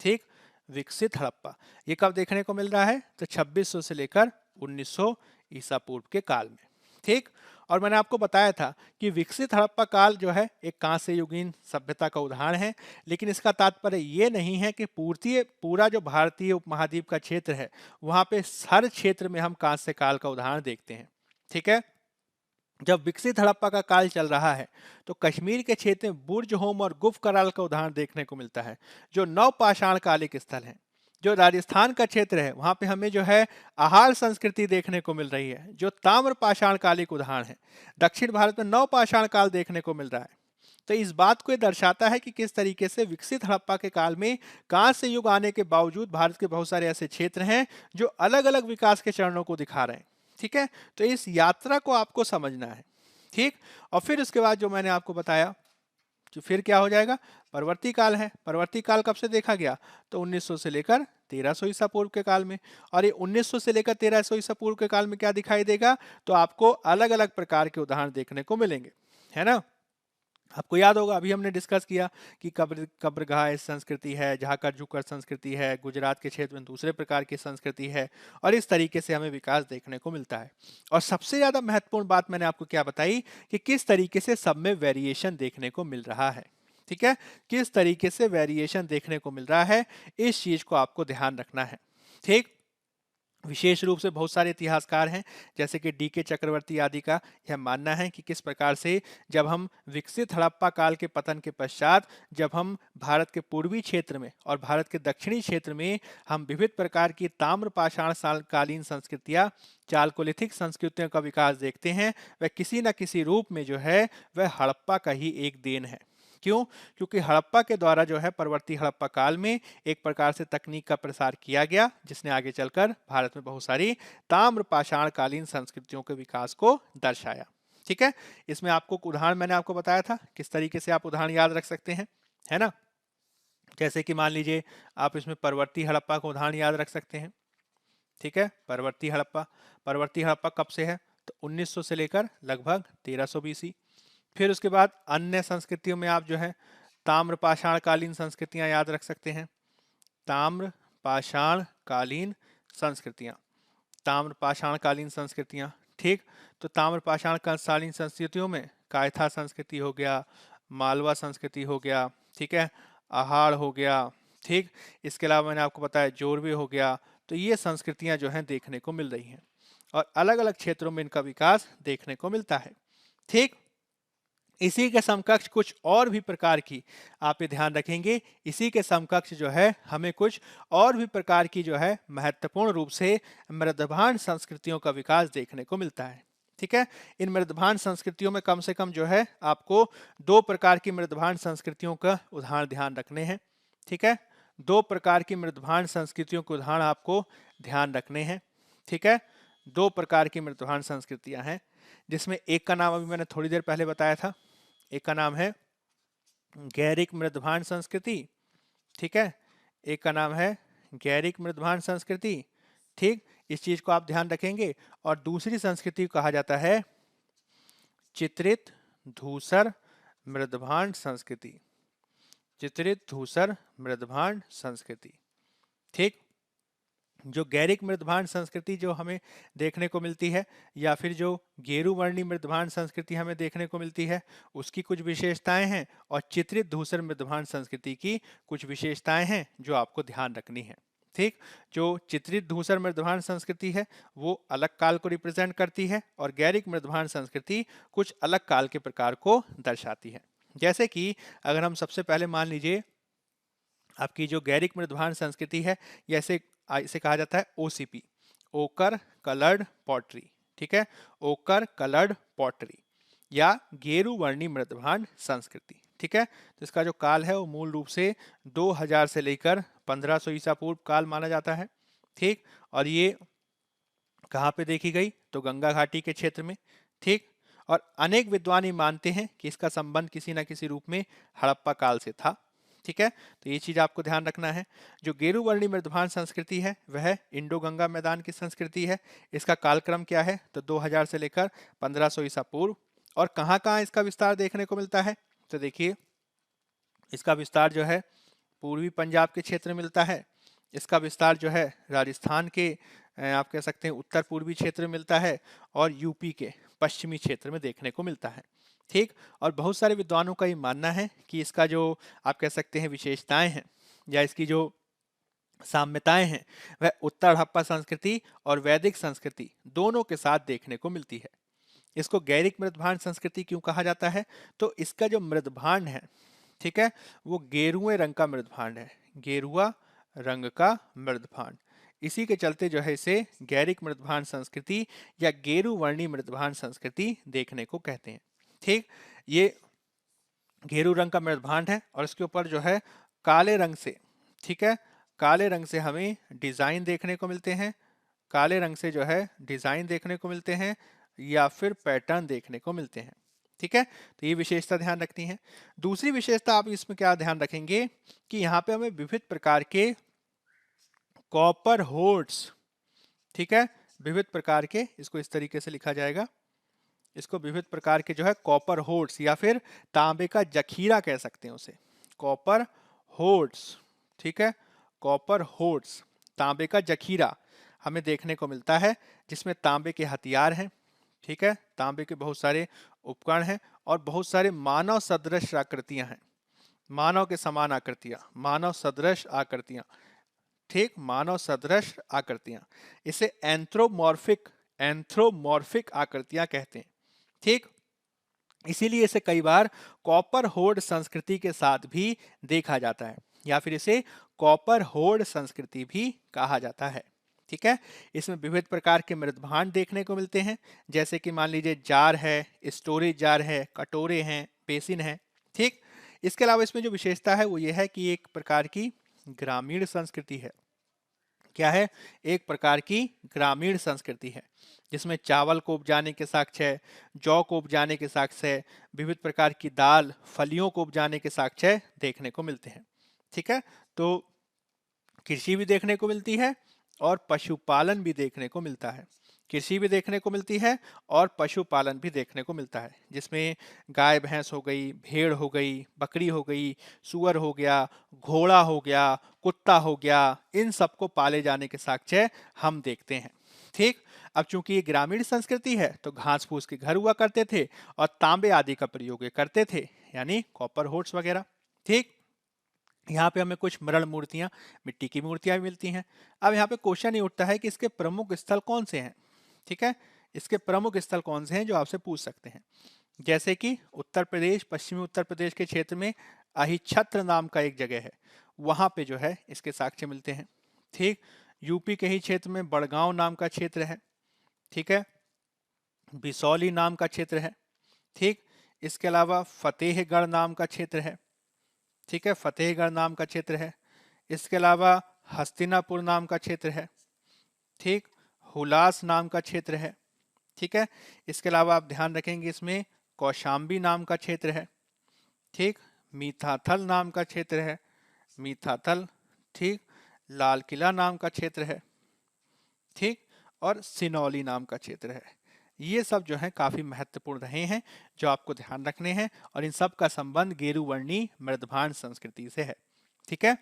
ठीक, विकसित हड़प्पा ये कब देखने को मिल रहा है? तो 2600 से लेकर 1900 ईसा पूर्व के काल में। ठीक, और मैंने आपको बताया था कि विकसित हड़प्पा काल जो है एक कांस्य युगीन सभ्यता का उदाहरण है, लेकिन इसका तात्पर्य ये नहीं है कि पूरा जो भारतीय उपमहाद्वीप का क्षेत्र है वहां पे हर क्षेत्र में हम कांस्य काल का उदाहरण देखते हैं। ठीक है, जब विकसित हड़प्पा का काल चल रहा है तो कश्मीर के क्षेत्र में बुर्ज होम और गुफ कराल का उदाहरण देखने को मिलता है जो नवपाषाण कालिक स्थल है। जो राजस्थान का क्षेत्र है वहां पे हमें जो है आहार संस्कृति देखने को मिल रही है जो ताम्र पाषाण कालिक उदाहरण है। दक्षिण भारत में नवपाषाण काल देखने को मिल रहा है। तो इस बात को ये दर्शाता है कि किस तरीके से विकसित हड़प्पा के काल में कांस्य युग आने के बावजूद भारत के बहुत सारे ऐसे क्षेत्र हैं जो अलग अलग विकास के चरणों को दिखा रहे हैं। ठीक है, तो इस यात्रा को आपको समझना है। ठीक, और फिर उसके बाद जो मैंने आपको बताया कि फिर क्या हो जाएगा, परवर्ती काल है। परवर्ती काल कब से देखा गया? तो 1900 से लेकर 1300 ईसा पूर्व के काल में। और ये 1900 से लेकर 1300 ईसा पूर्व के काल में क्या दिखाई देगा? तो आपको अलग अलग प्रकार के उदाहरण देखने को मिलेंगे, है ना। आपको याद होगा अभी हमने डिस्कस किया कि कब्रगाह संस्कृति है, झाकर झुकर संस्कृति है, गुजरात के क्षेत्र में दूसरे प्रकार की संस्कृति है, और इस तरीके से हमें विकास देखने को मिलता है। और सबसे ज्यादा महत्वपूर्ण बात मैंने आपको क्या बताई कि किस तरीके से सब में वेरिएशन देखने को मिल रहा है। ठीक है, किस तरीके से वेरिएशन देखने को मिल रहा है, इस चीज को आपको ध्यान रखना है। ठीक, विशेष रूप से बहुत सारे इतिहासकार हैं जैसे कि डी.के. चक्रवर्ती आदि का यह मानना है कि किस प्रकार से जब हम विकसित हड़प्पा काल के पतन के पश्चात जब हम भारत के पूर्वी क्षेत्र में और भारत के दक्षिणी क्षेत्र में हम विविध प्रकार की ताम्र पाषाण कालीन संस्कृतियां, चालकोलिथिक संस्कृतियों का विकास देखते हैं, वह किसी न किसी रूप में जो है वह हड़प्पा का ही एक देन है। क्यों? क्योंकि हड़प्पा के द्वारा जो है परवर्ती हड़प्पा काल में एक प्रकार से तकनीक का प्रसार किया गया जिसने आगे चलकर भारत में बहुत सारी ताम्र पाषाण कालीन संस्कृतियों के विकास को दर्शाया। ठीक है, इसमें आपको उदाहरण मैंने आपको बताया था किस तरीके से आप उदाहरण याद रख सकते हैं, है ना। जैसे कि मान लीजिए आप इसमें परवर्ती हड़प्पा का उदाहरण याद रख सकते हैं। ठीक है, परवर्ती हड़प्पा कब से है? तो 1900 से लेकर लगभग 1300 बीसी। फिर उसके बाद अन्य संस्कृतियों में आप जो है ताम्र पाषाण कालीन संस्कृतियां याद रख सकते हैं। ताम्र पाषाण कालीन संस्कृतियां, ताम्र पाषाण कालीन संस्कृतियां। ठीक, तो ताम्र पाषाण कालीन संस्कृतियों में कायथा संस्कृति हो गया, मालवा संस्कृति हो गया, ठीक है, आहार हो गया। ठीक, इसके अलावा मैंने आपको बताया जोरवे हो गया। तो ये संस्कृतियां जो हैं देखने को मिल रही हैं। और अलग अलग क्षेत्रों में इनका विकास देखने को मिलता है। ठीक, इसी के समकक्ष कुछ और भी प्रकार की, आप ये ध्यान रखेंगे, इसी के समकक्ष जो है हमें कुछ और भी प्रकार की जो है महत्वपूर्ण रूप से मृदभांड संस्कृतियों का विकास देखने को मिलता है। ठीक है, इन मृदभांड संस्कृतियों में कम से कम जो है आपको 2 प्रकार की मृदभांड संस्कृतियों का उदाहरण ध्यान रखने हैं। ठीक है, 2 प्रकार की मृदभांड संस्कृतियों के उदाहरण आपको ध्यान रखने हैं। ठीक है, 2 प्रकार की मृदभांड संस्कृतियां हैं, जिसमें एक का नाम अभी मैंने थोड़ी देर पहले बताया था, एक का नाम है गैरिक मृदभांड संस्कृति। ठीक है, एक का नाम है गैरिक मृदभांड संस्कृति। ठीक, इस चीज को आप ध्यान रखेंगे। और दूसरी संस्कृति को कहा जाता है चित्रित धूसर मृदभांड संस्कृति। चित्रित धूसर मृदभांड संस्कृति। ठीक, जो गैरिक मृदभांड संस्कृति जो हमें देखने को मिलती है, या फिर जो गेरुवर्णी मृदभांड संस्कृति हमें देखने को मिलती है, उसकी कुछ विशेषताएं हैं, और चित्रित धूसर मृदभांड संस्कृति की कुछ विशेषताएं हैं जो आपको ध्यान रखनी है। ठीक, जो चित्रित धूसर मृदभांड संस्कृति है वो अलग काल को रिप्रेजेंट करती है, और गैरिक मृदभांड संस्कृति कुछ अलग काल के प्रकार को दर्शाती है। जैसे कि अगर हम सबसे पहले मान लीजिए आपकी जो गैरिक मृदभांड संस्कृति है, जैसे इसे कहा जाता है ओसीपी, ओकर कलर्ड पॉटरी। ठीक है, ओकर कलर्ड पॉटरी या गेरुवर्णी मृदभांड संस्कृति। ठीक है, तो इसका जो काल है वो मूल रूप से 2000 से लेकर 1500 ईसा पूर्व काल माना जाता है। ठीक, और ये कहाँ पे देखी गई, तो गंगा घाटी के क्षेत्र में। ठीक, और अनेक विद्वान ये मानते हैं कि इसका संबंध किसी न किसी रूप में हड़प्पा काल से था। ठीक है, तो ये चीज आपको ध्यान रखना है। जो गेरुवर्णी मृदभांड संस्कृति है वह इंडो गंगा मैदान की संस्कृति है। इसका कालक्रम क्या है, तो 2000 से लेकर 1500 ईसा पूर्व। और कहाँ कहाँ इसका विस्तार देखने को मिलता है, तो देखिए इसका विस्तार जो है पूर्वी पंजाब के क्षेत्र में मिलता है। इसका विस्तार जो है राजस्थान के आप कह सकते हैं उत्तर पूर्वी क्षेत्र में मिलता है, और यूपी के पश्चिमी क्षेत्र में देखने को मिलता है। ठीक, और बहुत सारे विद्वानों का ये मानना है कि इसका जो आप कह सकते हैं विशेषताएं हैं या इसकी जो साम्यताएं हैं वह उत्तर हड़प्पा संस्कृति और वैदिक संस्कृति दोनों के साथ देखने को मिलती है। इसको गैरिक मृदभांड संस्कृति क्यों कहा जाता है, तो इसका जो मृदभांड है, ठीक है, वो गेरुए रंग का मृदभांड है, गेरुआ रंग का मृदभांड। इसी के चलते जो है इसे गैरिक मृदभांड संस्कृति या गेरुवर्णी मृदभांड संस्कृति देखने को कहते हैं। ठीक, ये गेरू रंग का मृदभांड है और इसके ऊपर जो है काले रंग से, ठीक है, काले रंग से हमें डिजाइन देखने को मिलते हैं, काले रंग से जो है डिजाइन देखने को मिलते हैं या फिर पैटर्न देखने को मिलते हैं। ठीक है, तो ये विशेषता ध्यान रखनी है। दूसरी विशेषता आप इसमें क्या ध्यान रखेंगे कि यहाँ पे हमें विविध प्रकार के कॉपर होर्ड्स, ठीक है, विविध प्रकार के, इसको इस तरीके से लिखा जाएगा, इसको विविध प्रकार के जो है कॉपर होर्ड्स या फिर तांबे का जखीरा कह सकते हैं उसे, कॉपर होर्ड्स। ठीक है, कॉपर होर्ड्स, तांबे का जखीरा हमें देखने को मिलता है, जिसमें तांबे के हथियार हैं। ठीक है, तांबे के बहुत सारे उपकरण हैं और बहुत सारे मानव सदृश आकृतियां हैं, मानव के समान आकृतियां, मानव सदृश आकृतियां। ठीक, मानव सदृश आकृतियां, इसे एंथ्रोमॉर्फिक आकृतियां कहते हैं। ठीक, इसीलिए इसे कई बार कॉपर होर्ड संस्कृति के साथ भी देखा जाता है, या फिर इसे कॉपर होर्ड संस्कृति भी कहा जाता है। ठीक है, इसमें विविध प्रकार के मृदभांड देखने को मिलते हैं, जैसे कि मान लीजिए जार है, स्टोरेज जार है, कटोरे हैं, बेसिन है। ठीक, इसके अलावा इसमें जो विशेषता है वो ये है कि एक प्रकार की ग्रामीण संस्कृति है। क्या है, एक प्रकार की ग्रामीण संस्कृति है, जिसमें चावल को उपजाने के साक्ष्य है, जौ को उपजाने के साक्ष्य है, विविध प्रकार की दाल फलियों को उपजाने के साक्ष्य देखने को मिलते हैं। ठीक है, तो कृषि भी देखने को मिलती है और पशुपालन भी देखने को मिलता है, कृषि भी देखने को मिलती है और पशुपालन भी देखने को मिलता है, जिसमें गाय भैंस हो गई, भेड़ हो गई, बकरी हो गई, सुअर हो गया, घोड़ा हो गया, कुत्ता हो गया, इन सबको पाले जाने के साक्ष्य हम देखते हैं। ठीक, अब चूंकि ये ग्रामीण संस्कृति है तो घास फूस के घर हुआ करते थे और तांबे आदि का प्रयोग करते थे, यानी कॉपर होर्ड्स वगैरह। ठीक, यहाँ पे हमें कुछ मृण मूर्तियां, मिट्टी की मूर्तियां भी मिलती हैं। अब यहाँ पे क्वेश्चन ये उठता है कि इसके प्रमुख स्थल कौन से हैं। ठीक है। इसके प्रमुख स्थल कौन से हैं जो आपसे पूछ सकते हैं, जैसे कि उत्तर प्रदेश, पश्चिमी उत्तर प्रदेश के क्षेत्र में अहिछत्र नाम का एक जगह है, वहां पे जो है इसके साक्ष्य मिलते हैं। ठीक। यूपी के ही क्षेत्र में बड़गांव नाम का क्षेत्र है। ठीक है। बिसौली नाम का क्षेत्र है। ठीक। इसके अलावा फतेहगढ़ नाम का क्षेत्र है। ठीक है, फतेहगढ़ नाम का क्षेत्र है। इसके अलावा हस्तिनापुर नाम का क्षेत्र है। ठीक। हुलास नाम का क्षेत्र है। ठीक है। इसके अलावा आप ध्यान रखेंगे इसमें कौशाम्बी नाम का क्षेत्र है। ठीक। मीठाथल नाम का क्षेत्र है, मीठाथल। ठीक। लाल किला नाम का क्षेत्र है। ठीक। और सिनौली नाम का क्षेत्र है। ये सब जो है काफी महत्वपूर्ण रहे हैं जो आपको ध्यान रखने हैं, और इन सब का संबंध गेरुवर्णी मृदभांड संस्कृति से है। ठीक है।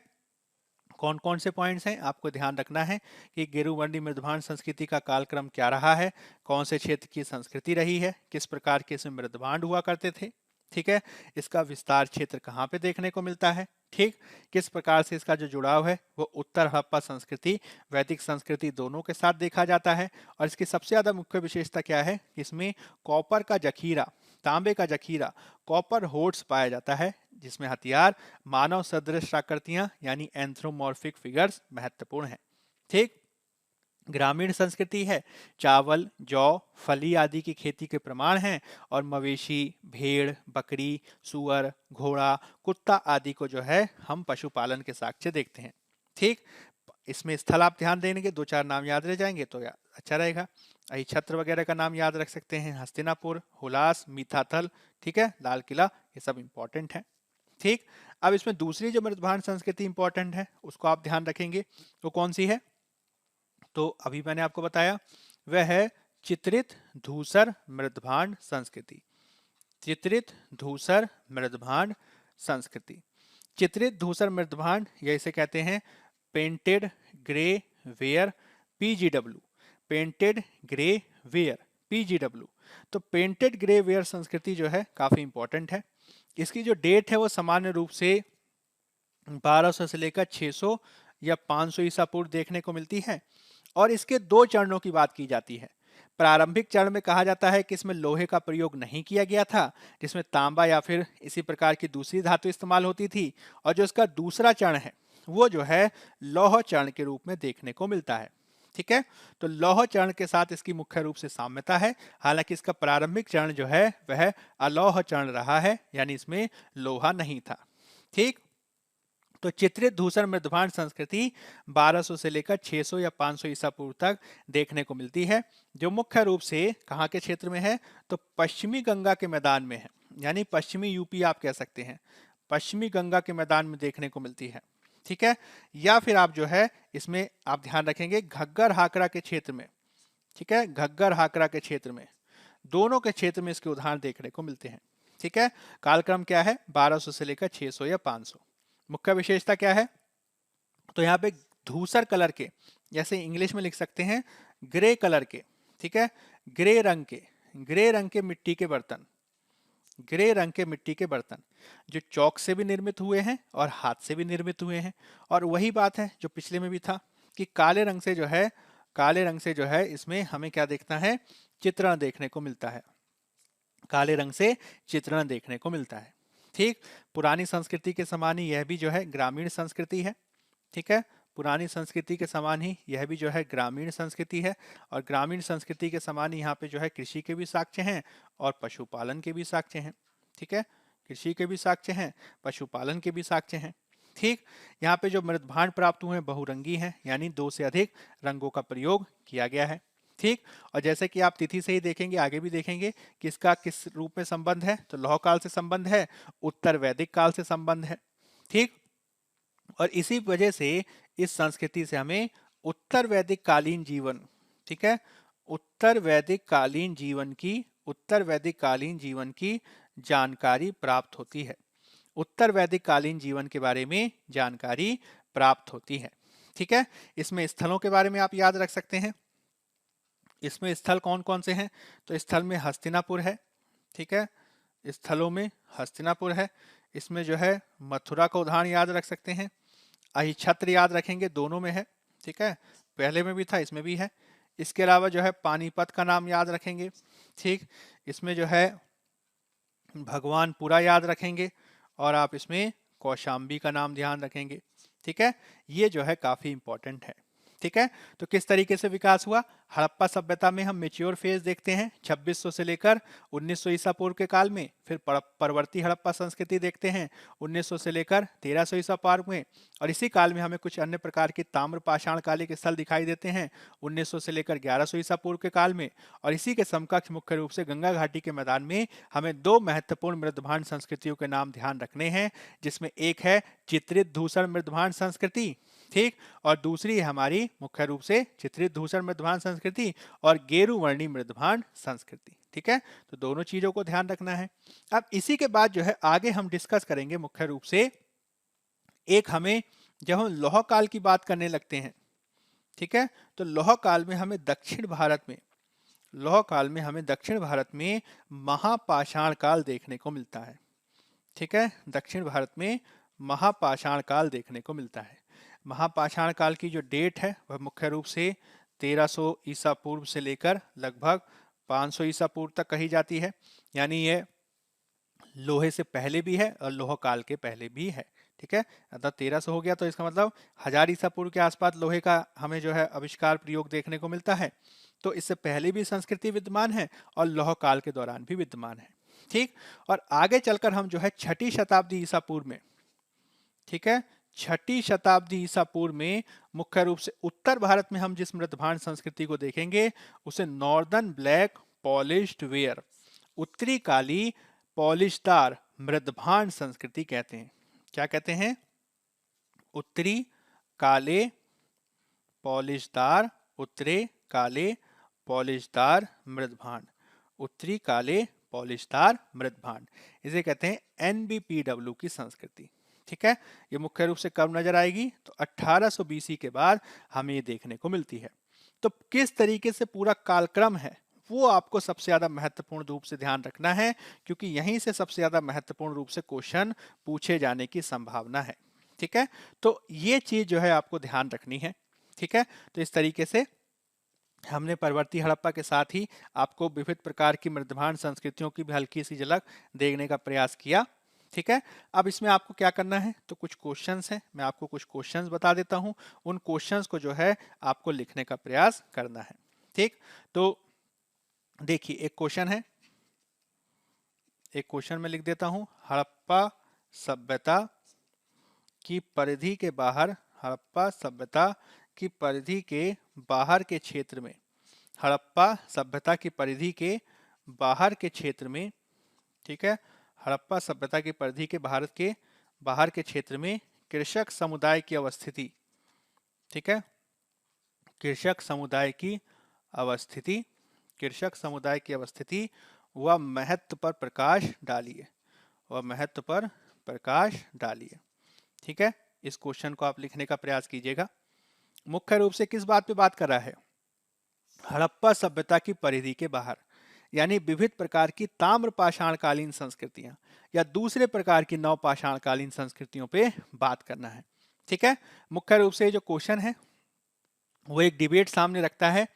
कौन कौन से पॉइंट्स हैं आपको ध्यान रखना है कि गेरुवर्णी मृदभांड संस्कृति का कालक्रम क्या रहा है, कौन से क्षेत्र की संस्कृति रही है, किस प्रकार के इसमें मृदभांड हुआ करते थे। ठीक है। इसका विस्तार क्षेत्र कहाँ पे देखने को मिलता है। ठीक। किस प्रकार से इसका जो जुड़ाव है वो उत्तर हड़प्पा संस्कृति, वैदिक संस्कृति दोनों के साथ देखा जाता है। और इसकी सबसे ज्यादा मुख्य विशेषता क्या है, इसमें कॉपर का जखीरा, तांबे का जखीरा, कॉपर होर्ड्स पाया जाता है, जिसमें हथियार मानव सदृश आकृतियां यानी एंथ्रोमॉर्फिक फिगर्स महत्वपूर्ण है। ठीक। ग्रामीण संस्कृति है, चावल, जौ, फली आदि की खेती के प्रमाण हैं, और मवेशी, भेड़, बकरी, सुअर, घोड़ा, कुत्ता आदि को जो है हम पशुपालन के साक्ष्य देखते हैं। ठीक। इसमें स्थल आप ध्यान देंगे, दो चार नाम याद रह जाएंगे तो अच्छा रहेगा। अहिछत्र वगैरह का नाम याद रख सकते हैं, हस्तिनापुर, हुलास, मीठाथल। ठीक है, लाल किला, ये सब इंपॉर्टेंट है। ठीक। अब इसमें दूसरी जो मृदभांड संस्कृति इंपॉर्टेंट है उसको आप ध्यान रखेंगे, वो कौन सी है, तो अभी मैंने आपको बताया वह है चित्रित धूसर मृदभांड संस्कृति। चित्रित धूसर मृदभांड संस्कृति। चित्रित धूसर मृदभांड, या इसे कहते हैं painted grey ware, PGW. Painted grey ware, PGW. तो पेंटेड ग्रे वेयर संस्कृति जो है काफी इंपॉर्टेंट है। इसकी जो डेट है वो सामान्य रूप से 1200 से लेकर 600 या 500 ईसा पूर्व देखने को मिलती है, और इसके दो चरणों की बात की जाती है। प्रारंभिक चरण में कहा जाता है कि इसमें लोहे का प्रयोग नहीं किया गया था, जिसमें तांबा या फिर इसी प्रकार की दूसरी धातु इस्तेमाल होती थी, और जो इसका दूसरा चरण है वो जो है लौह चरण के रूप में देखने को मिलता है। ठीक है। तो लौह चरण के साथ इसकी मुख्य रूप से साम्यता है, हालांकि इसका प्रारंभिक चरण जो है वह अलौह चरण रहा है, यानी इसमें लोहा नहीं था। ठीक। तो चित्रित धूसर मृदभांड संस्कृति 1200 से लेकर 600 या 500 ईसा पूर्व तक देखने को मिलती है, जो मुख्य रूप से कहाँ के क्षेत्र में है, तो पश्चिमी गंगा के मैदान में है, यानी पश्चिमी यूपी आप कह सकते हैं, पश्चिमी गंगा के मैदान में देखने को मिलती है। ठीक है। या फिर आप जो है इसमें आप ध्यान रखेंगे घग्गर हाकरा के क्षेत्र में। ठीक है, घग्गर हाकरा के क्षेत्र में, दोनों के क्षेत्र में इसके उदाहरण देखने को मिलते हैं। ठीक है। कालक्रम क्या है, 1200 से लेकर 600 या 500। मुख्य विशेषता क्या है, तो यहाँ पे धूसर कलर के, जैसे इंग्लिश में लिख सकते हैं ग्रे कलर के। ठीक है, ग्रे रंग के, ग्रे रंग के मिट्टी के बर्तन, ग्रे रंग के मिट्टी के बर्तन जो चौक से भी निर्मित हुए हैं और हाथ से भी निर्मित हुए हैं। और वही बात है जो पिछले में भी था कि काले रंग से जो है, काले रंग से जो है इसमें हमें क्या देखना है, चित्रण देखने को मिलता है, काले रंग से चित्रण देखने को मिलता है। ठीक। पुरानी संस्कृति के समान ही यह भी जो है ग्रामीण संस्कृति है। ठीक है, पुरानी संस्कृति के समान ही यह भी जो है ग्रामीण संस्कृति है, और ग्रामीण संस्कृति के समान ही यहाँ पे जो है कृषि के भी साक्ष्य हैं और पशुपालन के भी साक्ष्य हैं। ठीक है, कृषि के भी साक्ष्य हैं, पशुपालन के भी साक्ष्य हैं। ठीक। यहाँ पे जो मृदभांड प्राप्त हुए हैं बहुरंगी हैं, यानी 2 से अधिक रंगों का प्रयोग किया गया है। ठीक। और जैसे कि आप तिथि से ही देखेंगे, आगे भी देखेंगे कि इसका किस रूप में संबंध है, तो लौह काल से संबंध है, उत्तर वैदिक काल से संबंध है। ठीक। और इसी वजह से इस संस्कृति से हमें उत्तर वैदिक कालीन जीवन, ठीक है, उत्तर वैदिक कालीन जीवन की, उत्तर वैदिक कालीन जीवन की जानकारी प्राप्त होती है। उत्तर वैदिक कालीन जीवन के बारे में जानकारी प्राप्त होती है। ठीक है। इसमें स्थलों के बारे में आप याद रख सकते हैं। इसमें स्थल कौन कौन से हैं, तो स्थल में हस्तिनापुर है। ठीक है, स्थलों में हस्तिनापुर है। इसमें जो है मथुरा का उदाहरण याद रख सकते हैं। अहिछत्र याद रखेंगे, दोनों में है। ठीक है, पहले में भी था, इसमें भी है। इसके अलावा जो है पानीपत का नाम याद रखेंगे। ठीक, इसमें जो है भगवानपुरा याद रखेंगे और आप इसमें कौशाम्बी का नाम ध्यान रखेंगे। ठीक है, ये जो है काफी इंपॉर्टेंट है। ठीक है, तो किस तरीके से विकास हुआ? हड़प्पा सभ्यता में हम मेच्योर फेज देखते हैं 2600 से लेकर 1900 ईसा पूर्व के काल में। फिर परवर्ती हड़प्पा संस्कृति देखते हैं 1900 से लेकर 1300 ईसा पूर्व में। और इसी काल में हमें कुछ अन्य प्रकार की ताम्र पाषाण कालिक स्थल दिखाई देते हैं 1900 से लेकर 1100 ईसा पूर्व के काल में। और इसी के समकक्ष मुख्य रूप से गंगा घाटी के मैदान में हमें दो महत्वपूर्ण मृदभांड संस्कृतियों के नाम ध्यान रखने हैं, जिसमें एक है चित्रित धूसर मृदभांड संस्कृति, ठीक, और दूसरी है हमारी मुख्य रूप से चित्रित धूसर मृदभांड संस्कृति और गेरुवर्णी मृदभांड संस्कृति। ठीक है, तो दोनों चीजों को ध्यान रखना है। अब इसी के बाद जो है आगे हम डिस्कस करेंगे मुख्य रूप से एक हमें जब हम लौह काल की बात करने लगते हैं, ठीक है, तो लौह काल में हमें दक्षिण भारत में महापाषाण काल देखने को मिलता है। ठीक है, दक्षिण भारत में महापाषाण काल देखने को मिलता है। महापाषाण काल की जो डेट है वह मुख्य रूप से 1300 ईसा पूर्व से लेकर लगभग 500 ईसा पूर्व तक कही जाती है। यानी ये लोहे से पहले भी है और लोह काल के पहले भी है। ठीक है, अतः 1300 हो गया तो इसका मतलब 1000 ईसा पूर्व के आसपास लोहे का हमें जो है आविष्कार प्रयोग देखने को मिलता है। तो इससे पहले भी संस्कृति विद्यमान है और लौह काल के दौरान भी विद्यमान है। ठीक, और आगे चलकर हम जो है 6ठी शताब्दी ईसा पूर्व में, ठीक है, 6ठी शताब्दी ईसा पूर्व में मुख्य रूप से उत्तर भारत में हम जिस मृदभांड संस्कृति को देखेंगे उसे नॉर्दर्न ब्लैक पॉलिश्ड वेयर, उत्तरी काली पॉलिशदार मृदभांड संस्कृति कहते हैं। क्या कहते हैं? उत्तरी काले पॉलिशदार, उत्तरी काले पॉलिशदार मृदभांड, उत्तरी काले पॉलिशदार मृदभांड, इसे कहते हैं एनबीपीडब्ल्यू की संस्कृति। ठीक है, ये मुख्य रूप से कब नजर आएगी? तो 1800 बीसी के बाद हमें ये देखने को मिलती है। तो किस तरीके से पूरा कालक्रम है वो आपको सबसे ज्यादा महत्वपूर्ण रूप से ध्यान रखना है, क्योंकि यहीं से सबसे ज्यादा महत्वपूर्ण रूप से क्वेश्चन पूछे जाने की संभावना है। ठीक है, तो ये चीज जो है आपको ध्यान रखनी है। ठीक है, तो इस तरीके से हमने परवर्ती हड़प्पा के साथ ही आपको विविध प्रकार की मृदभांड संस्कृतियों की भी हल्की सी झलक देखने का प्रयास किया। ठीक है, अब इसमें आपको क्या करना है, तो कुछ क्वेश्चंस हैं, मैं आपको कुछ क्वेश्चंस बता देता हूं, उन क्वेश्चंस को जो है आपको लिखने का प्रयास करना है। ठीक, तो देखिए एक क्वेश्चन है, एक क्वेश्चन मैं लिख देता हूं, हड़प्पा सभ्यता की परिधि के बाहर, हड़प्पा सभ्यता की परिधि के बाहर के क्षेत्र में, हड़प्पा सभ्यता की परिधि के बाहर के क्षेत्र में, ठीक है, हड़प्पा सभ्यता की परिधि के बाहर के क्षेत्र में कृषक समुदाय की अवस्थिति, ठीक है, कृषक समुदाय की अवस्थिति, कृषक समुदाय की अवस्थिति व महत्व पर प्रकाश डालिए, व महत्व पर प्रकाश डालिए। ठीक है, इस क्वेश्चन को आप लिखने का प्रयास कीजिएगा। मुख्य रूप से किस बात पे बात कर रहा है? हड़प्पा सभ्यता की परिधि के बाहर, यानी विविध प्रकार की ताम्र पाषाणकालीन संस्कृतियां या दूसरे प्रकार की नव पाषाणकालीन संस्कृतियों पे बात करना है। ठीक है, मुख्य रूप से जो क्वेश्चन है वो एक डिबेट सामने रखता है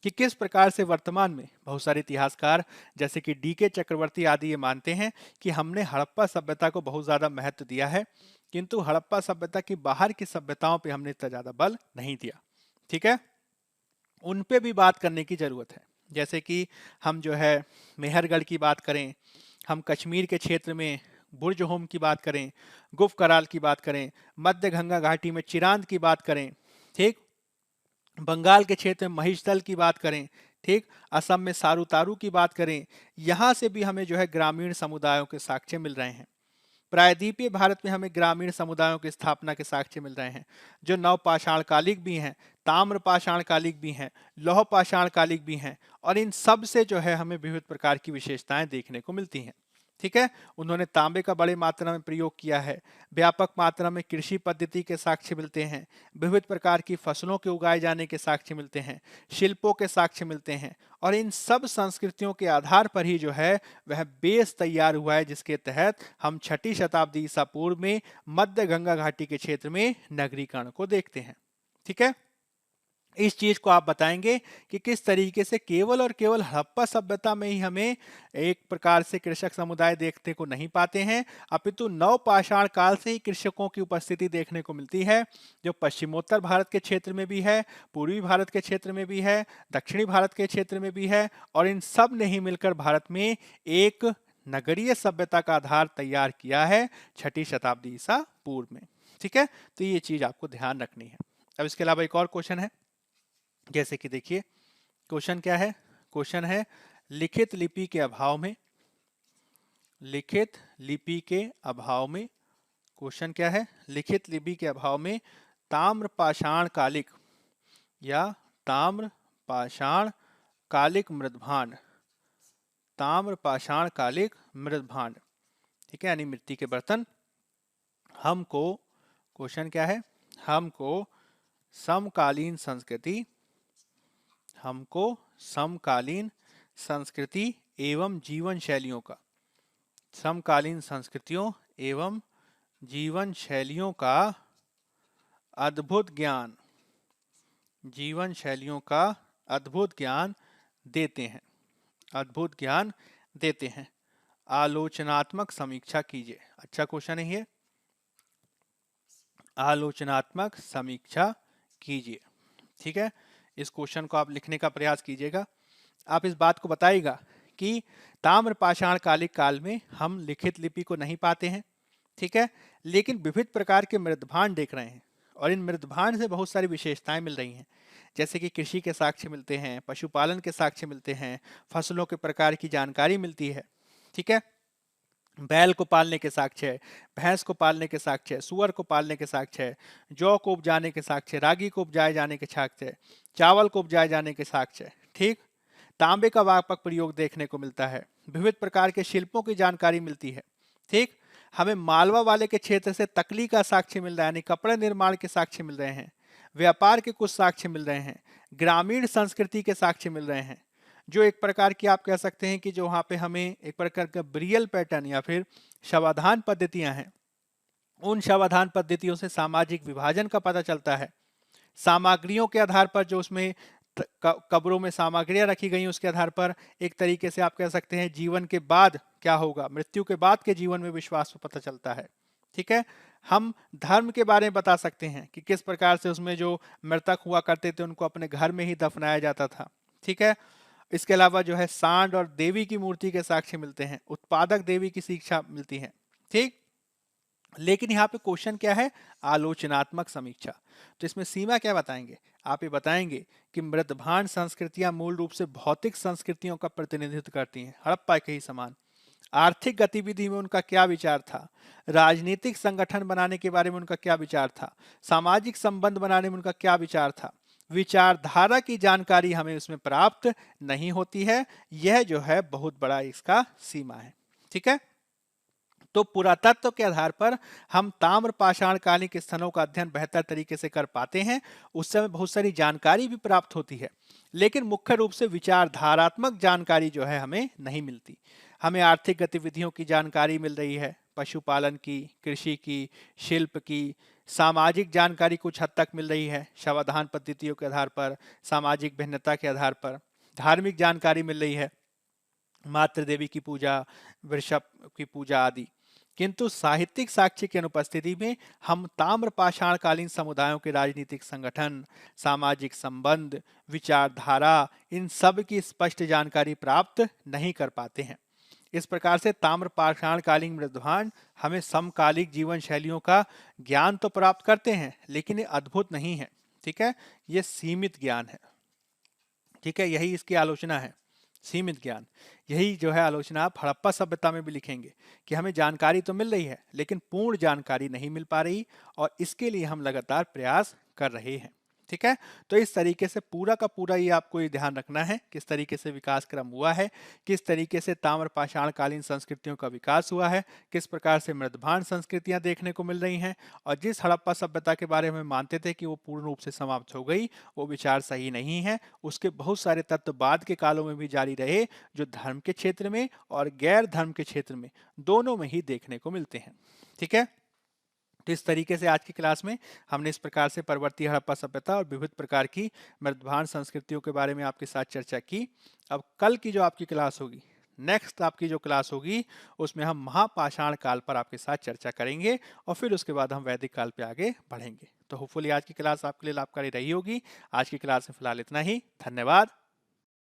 कि किस प्रकार से वर्तमान में बहुत सारे इतिहासकार जैसे कि डीके चक्रवर्ती आदि ये मानते हैं कि हमने हड़प्पा सभ्यता को बहुत ज्यादा महत्व दिया है, किंतु हड़प्पा सभ्यता की बाहर की सभ्यताओं पे हमने इतना ज्यादा बल नहीं दिया। ठीक है, उन पे भी बात करने की जरूरत है। जैसे कि हम जो है मेहरगढ़ की बात करें, हम कश्मीर के क्षेत्र में बुर्ज होम की बात करें, गुफ कराल की बात करें, मध्य गंगा घाटी में चिरांद की बात करें, ठीक, बंगाल के क्षेत्र में महिषदल की बात करें, ठीक, असम में सारूतारू की बात करें, यहाँ से भी हमें जो है ग्रामीण समुदायों के साक्ष्य मिल रहे हैं। प्रायद्वीपीय भारत में हमें ग्रामीण समुदायों की स्थापना के साक्ष्य मिल रहे हैं, जो नव पाषाणकालिक भी हैं, ताम्र पाषाणकालिक भी हैं, लौह पाषाणकालिक भी हैं, और इन सब से जो है हमें विविध प्रकार की विशेषताएं देखने को मिलती हैं। ठीक है, उन्होंने तांबे का बड़े मात्रा में प्रयोग किया है, व्यापक मात्रा में कृषि पद्धति के साक्ष्य मिलते हैं, विविध प्रकार की फसलों के उगाए जाने के साक्ष्य मिलते हैं, शिल्पों के साक्ष्य मिलते हैं, और इन सब संस्कृतियों के आधार पर ही जो है वह बेस तैयार हुआ है, जिसके तहत हम 6ठी शताब्दी ईसा पूर्व में मध्य गंगा घाटी के क्षेत्र में नगरीकरण को देखते हैं। ठीक है, इस चीज को आप बताएंगे कि किस तरीके से केवल और केवल हड़प्पा सभ्यता में ही हमें एक प्रकार से कृषक समुदाय देखने को नहीं पाते हैं, अपितु नवपाषाण काल से ही कृषकों की उपस्थिति देखने को मिलती है, जो पश्चिमोत्तर भारत के क्षेत्र में भी है, पूर्वी भारत के क्षेत्र में भी है, दक्षिणी भारत के क्षेत्र में भी है, और इन सब ने ही मिलकर भारत में एक नगरीय सभ्यता का आधार तैयार किया है 6ठी शताब्दी ईसा पूर्व में। ठीक है, तो ये चीज आपको ध्यान रखनी है। अब इसके अलावा एक और क्वेश्चन है, जैसे कि देखिए क्वेश्चन क्या है, क्वेश्चन है लिखित लिपि के अभाव में, लिखित लिपि के अभाव में, क्वेश्चन क्या है, लिखित लिपि के अभाव में ताम्र पाषाण कालिक या ताम्र पाषाण कालिक मृदभांड, ताम्र पाषाण कालिक मृदभांड, ठीक है, यानी मिट्टी के बर्तन, हमको, क्वेश्चन क्या है, हमको समकालीन संस्कृति, हमको समकालीन संस्कृति एवं जीवन शैलियों का, समकालीन संस्कृतियों एवं जीवन शैलियों का अद्भुत ज्ञान, जीवन शैलियों का अद्भुत ज्ञान देते हैं, अद्भुत ज्ञान देते हैं। आलोचनात्मक समीक्षा कीजिए। अच्छा क्वेश्चन है ये, आलोचनात्मक समीक्षा कीजिए। ठीक है, इस क्वेश्चन को आप लिखने का प्रयास कीजिएगा। आप इस बात को बताइएगा कि ताम्र पाषाण कालिक काल में हम लिखित लिपि को नहीं पाते हैं, ठीक है, लेकिन विविध प्रकार के मृदभांड देख रहे हैं, और इन मृदभांड से बहुत सारी विशेषताएं मिल रही हैं, जैसे कि कृषि के साक्ष्य मिलते हैं, पशुपालन के साक्ष्य मिलते हैं, फसलों के प्रकार की जानकारी मिलती है, ठीक है, बैल को पालने के साक्ष्य है, भैंस को पालने के साक्ष्य है, सुअर को पालने के साक्ष्य है, जौ को उपजाने के साक्ष्य है, रागी को उपजाए जाने के साक्ष्य है, चावल को उपजाए जाने के साक्ष्य है, ठीक, तांबे का व्यापक प्रयोग देखने को मिलता है, विविध प्रकार के शिल्पों की जानकारी मिलती है, ठीक, हमें मालवा वाले के क्षेत्र से तकली का साक्ष्य मिल रहा है, यानी कपड़े निर्माण के साक्ष्य मिल रहे हैं, व्यापार के कुछ साक्ष्य मिल रहे हैं, ग्रामीण संस्कृति के साक्ष्य मिल रहे हैं, जो एक प्रकार की आप कह सकते हैं कि जो वहां पे हमें एक प्रकार का ब्रियल पैटर्न या फिर शवाधान पद्धतियां हैं, उन शवाधान पद्धतियों से सामाजिक विभाजन का पता चलता है, सामग्रियों के आधार पर जो उसमें कब्रों में सामग्रियां रखी गई उसके आधार पर एक तरीके से आप कह सकते हैं जीवन के बाद क्या होगा, मृत्यु के बाद के जीवन में विश्वास पता चलता है, ठीक है, हम धर्म के बारे में बता सकते हैं कि किस प्रकार से उसमें जो मृतक हुआ करते थे उनको अपने घर में ही दफनाया जाता था, ठीक है, इसके अलावा जो है सांड और देवी की मूर्ति के साक्ष्य मिलते हैं, उत्पादक देवी की शिक्षा मिलती है, ठीक, लेकिन यहाँ पे क्वेश्चन क्या है, आलोचनात्मक समीक्षा। तो इसमें सीमा क्या बताएंगे, आप ये बताएंगे कि मृदभांड संस्कृतियां मूल रूप से भौतिक संस्कृतियों का प्रतिनिधित्व करती हैं, हड़प्पा के ही समान, आर्थिक गतिविधि में उनका क्या विचार था, राजनीतिक संगठन बनाने के बारे में उनका क्या विचार था, सामाजिक संबंध बनाने में उनका क्या विचार था, विचारधारा की जानकारी हमें उसमें प्राप्त नहीं होती है, यह जो है बहुत बड़ा इसका सीमा है, ठीक है। तो पुरातत्व के आधार पर हम ताम्र पाषाण कालिक स्थलों का अध्ययन बेहतर तरीके से कर पाते हैं, उस समय बहुत सारी जानकारी भी प्राप्त होती है, लेकिन मुख्य रूप से विचारधारात्मक जानकारी जो है हमें नहीं मिलती। हमें आर्थिक गतिविधियों की जानकारी मिल रही है, पशुपालन की, कृषि की, शिल्प की, सामाजिक जानकारी कुछ हद तक मिल रही है, शवाधान पद्धतियों के आधार पर, सामाजिक भिन्नता के आधार पर, धार्मिक जानकारी मिल रही है, मातृ देवी की पूजा, वृषभ की पूजा आदि, किंतु साहित्यिक साक्ष्य की अनुपस्थिति में हम ताम्र पाषाण कालीन समुदायों के राजनीतिक संगठन, सामाजिक संबंध, विचारधारा, इन सब की स्पष्ट जानकारी प्राप्त नहीं कर पाते हैं। इस प्रकार से ताम्र पाषाण कालीन मृदभांड हमें समकालिक जीवन शैलियों का ज्ञान तो प्राप्त करते हैं, लेकिन ये अद्भुत नहीं है, ठीक है, ये सीमित ज्ञान है, ठीक है, यही इसकी आलोचना है, सीमित ज्ञान। यही जो है आलोचना आप हड़प्पा सभ्यता में भी लिखेंगे कि हमें जानकारी तो मिल रही है लेकिन पूर्ण जानकारी नहीं मिल पा रही, और इसके लिए हम लगातार प्रयास कर रहे हैं, ठीक है। तो इस तरीके से पूरा का पूरा ये आपको ये ध्यान रखना है किस तरीके से विकास क्रम हुआ है, किस तरीके से ताम्र पाषाण कालीन संस्कृतियों का विकास हुआ है, किस प्रकार से मृदभांड संस्कृतियां देखने को मिल रही हैं, और जिस हड़प्पा सभ्यता के बारे में मानते थे कि वो पूर्ण रूप से समाप्त हो गई, वो विचार सही नहीं है, उसके बहुत सारे तत्व बाद के कालों में भी जारी रहे, जो धर्म के क्षेत्र में और गैर धर्म के क्षेत्र में दोनों में ही देखने को मिलते हैं, ठीक है। तो इस तरीके से आज की क्लास में हमने इस प्रकार से परवर्ती हड़प्पा सभ्यता और विविध प्रकार की मृदभान संस्कृतियों के बारे में आपके साथ चर्चा की। अब कल की जो आपकी क्लास होगी, नेक्स्ट आपकी जो क्लास होगी, उसमें हम महापाषाण काल पर आपके साथ चर्चा करेंगे और फिर उसके बाद हम वैदिक काल पे आगे बढ़ेंगे। तो होपफुली आज की क्लास आपके लिए लाभकारी रही होगी। आज की क्लास में फिलहाल इतना ही। धन्यवाद।